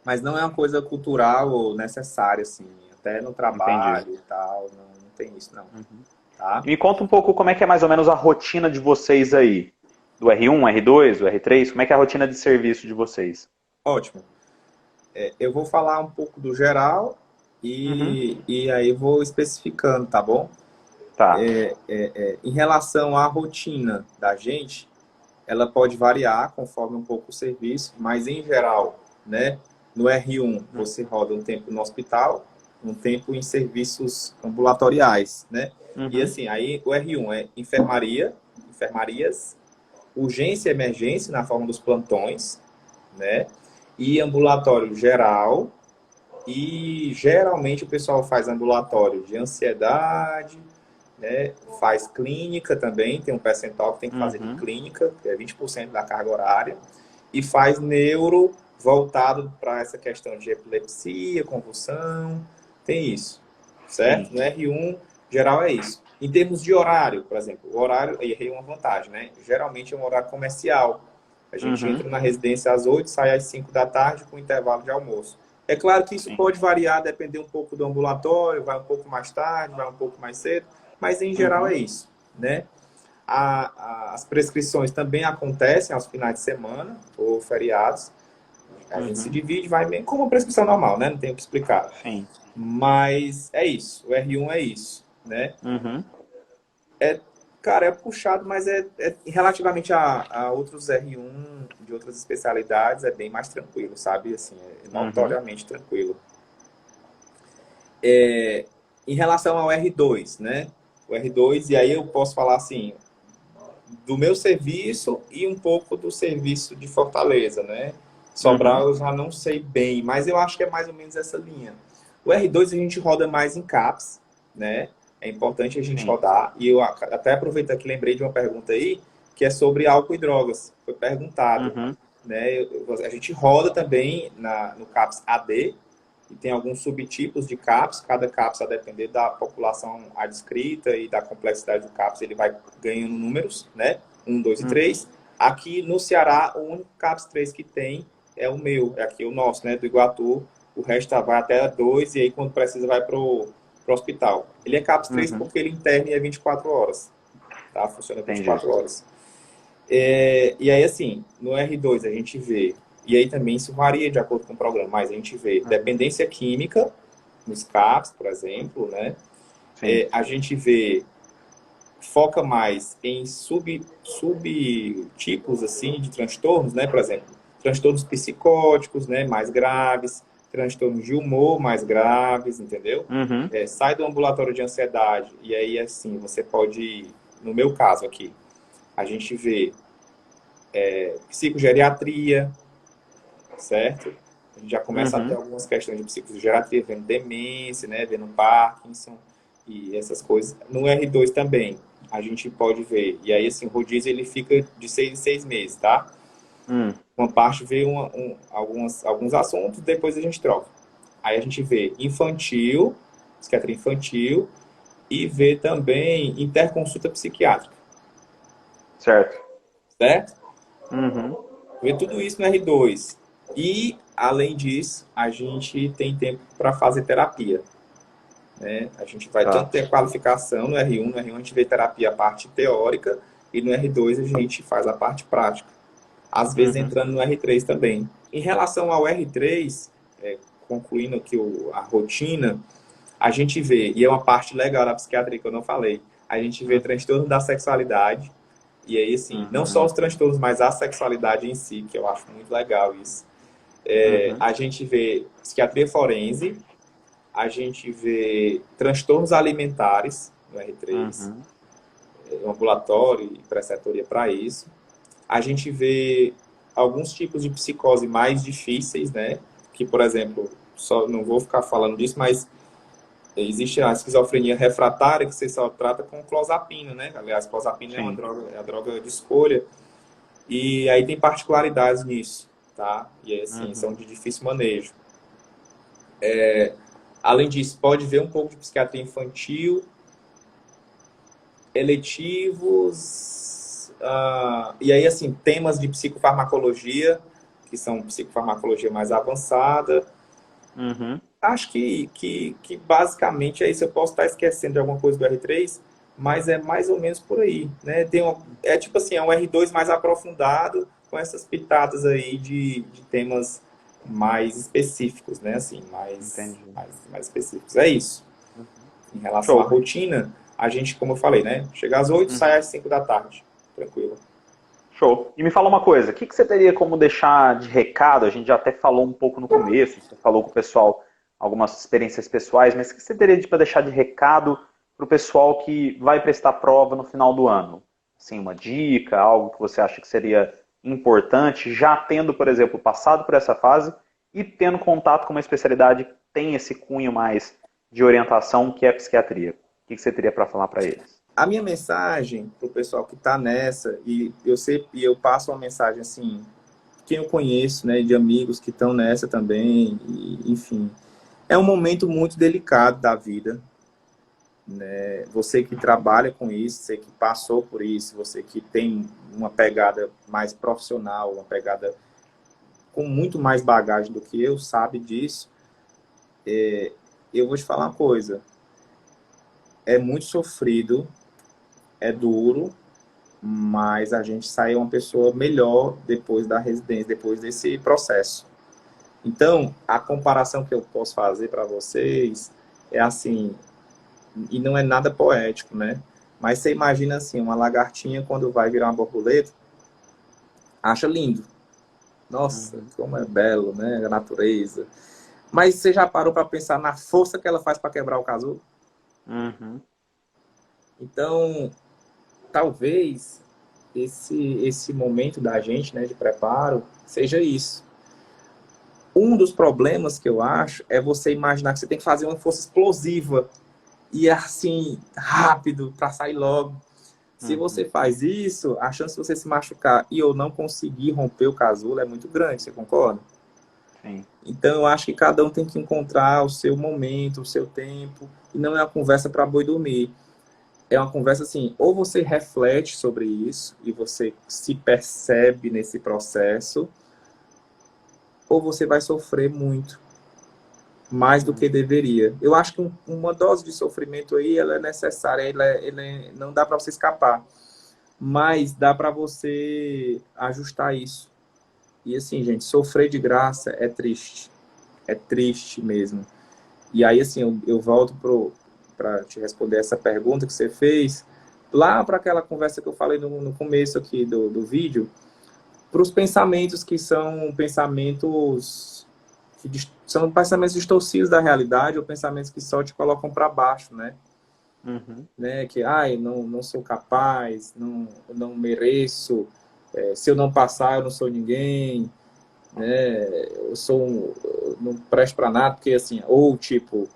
Mas não é uma coisa cultural ou necessária, assim. Até no trabalho e tal, não tem isso, não. Tá? Me conta um pouco como é que é mais ou menos a rotina de vocês aí. Do R1, R2, do R3, como é que é a rotina de serviço de vocês? Ótimo. Eu vou falar um pouco do geral e aí vou especificando, tá bom? Tá. Em relação à rotina da gente, ela pode variar conforme um pouco o serviço, mas em geral, né? No R1, você roda um tempo no hospital, um tempo em serviços ambulatoriais, né? E assim, aí o R1 é enfermarias, urgência e emergência na forma dos plantões, né? E ambulatório geral, E geralmente o pessoal faz ambulatório de ansiedade, né? Faz clínica também, tem um percentual que tem que fazer de Uhum. clínica, que é 20% da carga horária, e faz neuro voltado para essa questão de epilepsia, convulsão, tem isso, certo? Sim. No R1, geral é isso. Em termos de horário, por exemplo, o horário, aí é uma vantagem, né? Geralmente é um horário comercial. A gente Uhum. entra na residência às 8, sai às 5 da tarde com intervalo de almoço. É claro que isso Sim. pode variar, depender um pouco do ambulatório, vai um pouco mais tarde, vai um pouco mais cedo, mas em geral é Uhum. isso, né? As prescrições também acontecem aos finais de semana ou feriados. A gente se Uhum. divide, vai bem como uma prescrição normal, né? Não tem o que explicar. Sim. Mas é isso, o R1 é isso, né? Uhum. É, cara, é puxado, mas relativamente a outros R1 de outras especialidades é bem mais tranquilo, sabe? Assim, é Uhum. notoriamente tranquilo. Em relação ao R2, né? O R2, e aí eu posso falar assim, do meu serviço e um pouco do serviço de Fortaleza, né? Sobral Uhum. eu já não sei bem, mas eu acho que é mais ou menos essa linha. O R2 a gente roda mais em CAPS, né? É importante a gente Sim. rodar. E eu até aproveito que lembrei de uma pergunta aí, que é sobre álcool e drogas. Foi perguntado, Uhum. né? A gente roda também no CAPS AD, e tem alguns subtipos de CAPS. Cada CAPS, a depender da população adscrita e da complexidade do CAPS, ele vai ganhando números, né? Um, dois e Uhum. três. Aqui no Ceará, o único CAPS 3 que tem é o meu, é aqui o nosso, né? Do Iguatu. O resto vai até 2 e aí quando precisa vai pro hospital. Ele é CAPS 3 Uhum. porque ele interna e é 24 horas, tá? Funciona Entendi. 24 horas. E aí, assim, no R2 a gente vê, e aí também isso varia de acordo com o programa, mas a gente vê Uhum. dependência química, nos CAPS, por exemplo, né? Sim. A gente vê, foca mais em subtipos, assim, de transtornos, né? Por exemplo, transtornos psicóticos, né? Mais graves, transtornos de humor mais graves, entendeu? Uhum. Sai do ambulatório de ansiedade, e aí, assim, você pode, no meu caso aqui, a gente vê psicogeriatria, certo? A gente já começa a ter Uhum. algumas questões de psicogeriatria, vendo demência, né? Vendo Parkinson e essas coisas. No R2 também, a gente pode ver. E aí, assim, o rodízio ele fica de 6 em 6 meses, tá? Hum. Uma parte vê alguns assuntos, depois a gente troca. Aí a gente vê infantil, psiquiatria infantil, e vê também interconsulta psiquiátrica, Certo. certo? Uhum. Vê tudo isso no R2. E, além disso, a gente tem tempo para fazer terapia, né? A gente vai tanto Tá. ter qualificação no R1 a gente vê terapia a parte teórica e no R2 a gente faz a parte prática. Às vezes Uhum. entrando no R3 também. Em relação ao R3, concluindo aqui a rotina, a gente vê, e é uma parte legal da psiquiatria que eu não falei, a gente vê Uhum. transtorno da sexualidade, e aí, assim, não só os Uhum. transtornos, mas a sexualidade em si, que eu acho muito legal isso. Uhum. A gente vê psiquiatria forense, a gente vê transtornos alimentares no R3, Uhum. ambulatório e preceptoria para isso. A gente vê alguns tipos de psicose mais difíceis, né? Que, por exemplo, só não vou ficar falando disso, mas existe a esquizofrenia refratária que você só trata com clozapina, né? Aliás, clozapina é uma Sim. droga, é a droga de escolha. E aí tem particularidades nisso, tá? E aí, assim, são Uhum. de difícil manejo. Além disso, pode ver um pouco de psiquiatria infantil, eletivos, e aí, assim, temas de psicofarmacologia, que são psicofarmacologia mais avançada. Uhum. Acho que basicamente é isso. Eu posso estar esquecendo de alguma coisa do R3, mas é mais ou menos por aí, né? É tipo assim, é um R2 mais aprofundado, com essas pitadas aí de temas mais específicos, né? Assim, Entendi. mais específicos. É isso. Uhum. Em relação à Show. rotina, a gente, como eu falei, né? Chega às 8, sai Uhum. às 5 da tarde. Tranquilo. Show. E me fala uma coisa, o que que você teria como deixar de recado? A gente já até falou um pouco no começo, você falou com o pessoal algumas experiências pessoais, mas o que você teria para deixar de recado para o pessoal que vai prestar prova no final do ano? Assim, uma dica, algo que você acha que seria importante, já tendo, por exemplo, passado por essa fase e tendo contato com uma especialidade tem esse cunho mais de orientação que é a psiquiatria? O que você teria para falar para eles? A minha mensagem para o pessoal que está nessa, e eu passo uma mensagem assim, quem eu conheço, né, de amigos que estão nessa também, e, enfim, é um momento muito delicado da vida, né? Você que trabalha com isso, você que passou por isso, você que tem uma pegada mais profissional, uma pegada com muito mais bagagem do que eu, sabe disso. Eu vou te falar uma coisa, é muito sofrido, é duro, mas a gente sai uma pessoa melhor depois da residência, depois desse processo. Então, a comparação que eu posso fazer para vocês é assim, e não é nada poético, né? Mas você imagina assim, uma lagartinha quando vai virar uma borboleta, acha lindo. Nossa, como é belo, né? A natureza. Mas você já parou para pensar na força que ela faz para quebrar o casulo? Uhum. Então, talvez esse momento da gente, né, de preparo, seja isso. Um dos problemas que eu acho é você imaginar que você tem que fazer uma força explosiva e assim, rápido, para sair logo. Se você faz isso, a chance de você se machucar e eu não conseguir romper o casulo é muito grande, você concorda? Sim. Então, eu acho que cada um tem que encontrar o seu momento, o seu tempo, e não é uma conversa para boi dormir. É uma conversa assim, ou você reflete sobre isso e você se percebe nesse processo, ou você vai sofrer muito, mais do que deveria. Eu acho que uma dose de sofrimento aí, ela é necessária, não dá para você escapar, mas dá para você ajustar isso. E assim, gente, sofrer de graça é triste mesmo. E aí, assim, eu volto para te responder essa pergunta que você fez, lá para aquela conversa que eu falei no começo aqui do vídeo, para os pensamentos que são pensamentos são pensamentos distorcidos da realidade ou pensamentos que só te colocam para baixo, né? Né? Que, ai, não sou capaz, não mereço, se eu não passar, eu não sou ninguém, né? Eu não presto para nada, porque assim, ou tipo,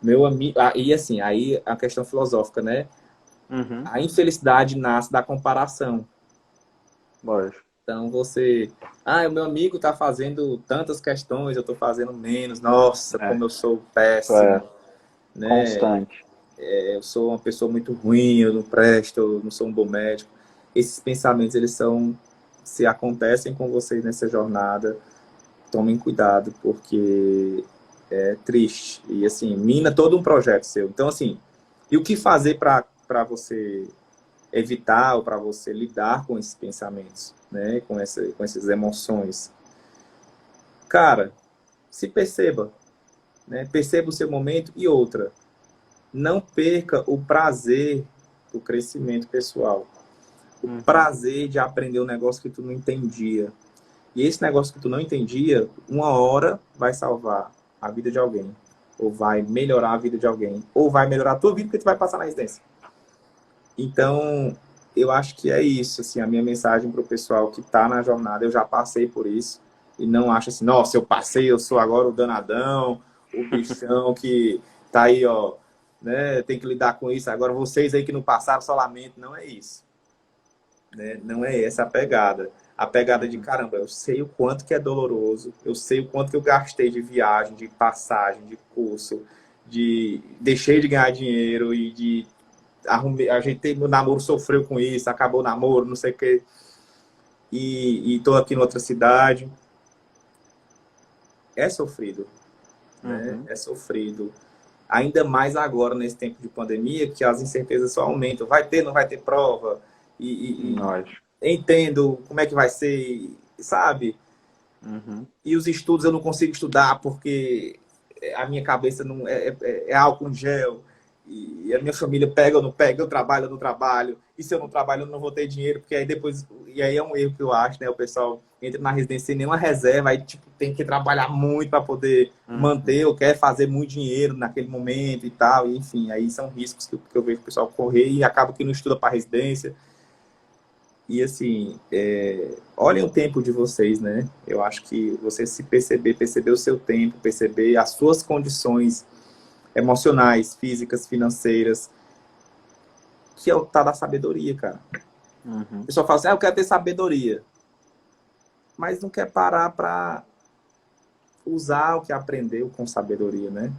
meu amigo, e assim, aí a questão filosófica, né? A infelicidade nasce da comparação. Lógico. Então o meu amigo está fazendo tantas questões, eu estou fazendo menos, nossa, como eu sou Isso é péssimo, né? constante. Eu sou uma pessoa muito ruim, eu não presto, eu não sou um bom médico. Esses pensamentos, se acontecem com vocês nessa jornada, tomem cuidado, porque é triste. E, assim, mina todo um projeto seu. Então, assim, e o que fazer para você evitar ou para você lidar com esses pensamentos, né? Com essas emoções? Cara, se perceba, né? Perceba o seu momento e outra. Não perca o prazer do crescimento pessoal. O prazer de aprender um negócio que tu não entendia. E esse negócio que tu não entendia, uma hora vai salvar a vida de alguém. Ou vai melhorar a vida de alguém. Ou vai melhorar a tua vida porque tu vai passar na residência. Então, eu acho que é isso. Assim, a minha mensagem para o pessoal que está na jornada, eu já passei por isso. E não acho assim, nossa, eu passei, eu sou agora o danadão, o bichão que tá aí, ó, né, tem que lidar com isso. Agora vocês aí que não passaram, só lamento. Não é isso. Né? Não é essa a pegada. A pegada de, caramba, eu sei o quanto que é doloroso, eu sei o quanto que eu gastei de viagem, de passagem, de curso, deixei de ganhar dinheiro e de a gente, meu namoro sofreu com isso, acabou o namoro, não sei o quê, e tô aqui em outra cidade. É sofrido, né? É sofrido. Ainda mais agora, nesse tempo de pandemia, que as incertezas só aumentam. Vai ter, não vai ter prova? E entendo como é que vai ser, sabe? E os estudos eu não consigo estudar porque a minha cabeça não é álcool em gel. E a minha família pega ou não pega, eu trabalho ou não trabalho. E se eu não trabalho, eu não vou ter dinheiro, porque aí depois... E aí é um erro que eu acho, né? O pessoal entra na residência sem nenhuma reserva, aí tipo, tem que trabalhar muito para poder manter, ou quer fazer muito dinheiro naquele momento e tal. E, enfim, aí são riscos que eu vejo o pessoal correr e acaba que não estuda para residência. E assim, olhem o tempo de vocês, né? Eu acho que você se perceber o seu tempo, perceber as suas condições emocionais, físicas, financeiras, que é o tá da sabedoria, cara. O pessoal fala assim, eu quero ter sabedoria, mas não quer parar para usar o que aprendeu com sabedoria, né?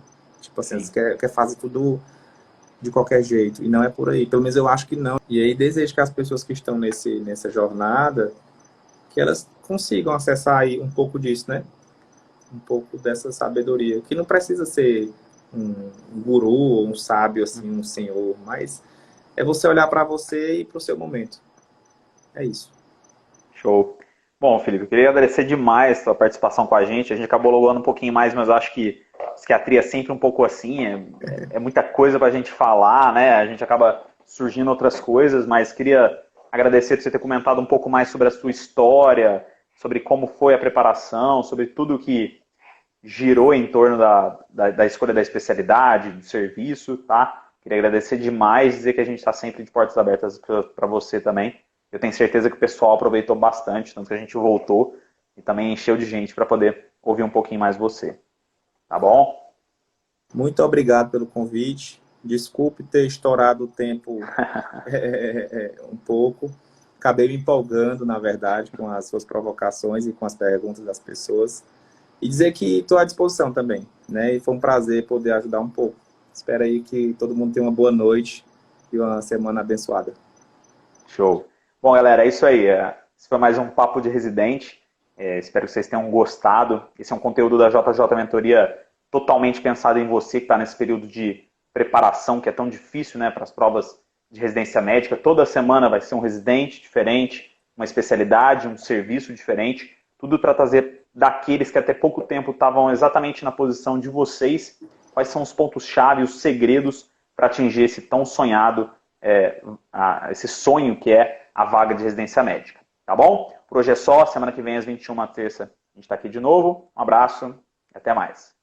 Tipo assim, você quer fazer tudo de qualquer jeito, e não é por aí. Pelo menos eu acho que não. E aí desejo que as pessoas que estão nessa jornada, que elas consigam acessar aí um pouco disso, né? Um pouco dessa sabedoria, que não precisa ser um guru ou um sábio, assim, um senhor, mas é você olhar para você e para o seu momento. É isso. Show. Bom, Felipe, eu queria agradecer demais a sua participação com a gente. A gente acabou logando um pouquinho mais, mas eu acho que psiquiatria é sempre um pouco assim, é muita coisa para a gente falar, né? A gente acaba surgindo outras coisas, mas queria agradecer por você ter comentado um pouco mais sobre a sua história, sobre como foi a preparação, sobre tudo que girou em torno da escolha da especialidade, do serviço, tá? Queria agradecer demais, dizer que a gente está sempre de portas abertas para você também. Eu tenho certeza que o pessoal aproveitou bastante, tanto que a gente voltou e também encheu de gente para poder ouvir um pouquinho mais você. Tá bom? Muito obrigado pelo convite. Desculpe ter estourado o tempo um pouco. Acabei me empolgando, na verdade, com as suas provocações e com as perguntas das pessoas. E dizer que estou à disposição também, né? E foi um prazer poder ajudar um pouco. Espero aí que todo mundo tenha uma boa noite e uma semana abençoada. Show. Bom, galera, é isso aí. Esse foi mais um Papo de Residente. Espero que vocês tenham gostado. Esse é um conteúdo da JJ Mentoria totalmente pensado em você que está nesse período de preparação que é tão difícil, né, para as provas de residência médica. Toda semana vai ser um residente diferente, uma especialidade, um serviço diferente. Tudo para trazer daqueles que até pouco tempo estavam exatamente na posição de vocês. Quais são os pontos-chave, os segredos para atingir esse tão sonhado esse sonho que é a vaga de residência médica. Tá bom? Por hoje é só. Semana que vem, às 21h, terça, a gente está aqui de novo. Um abraço e até mais.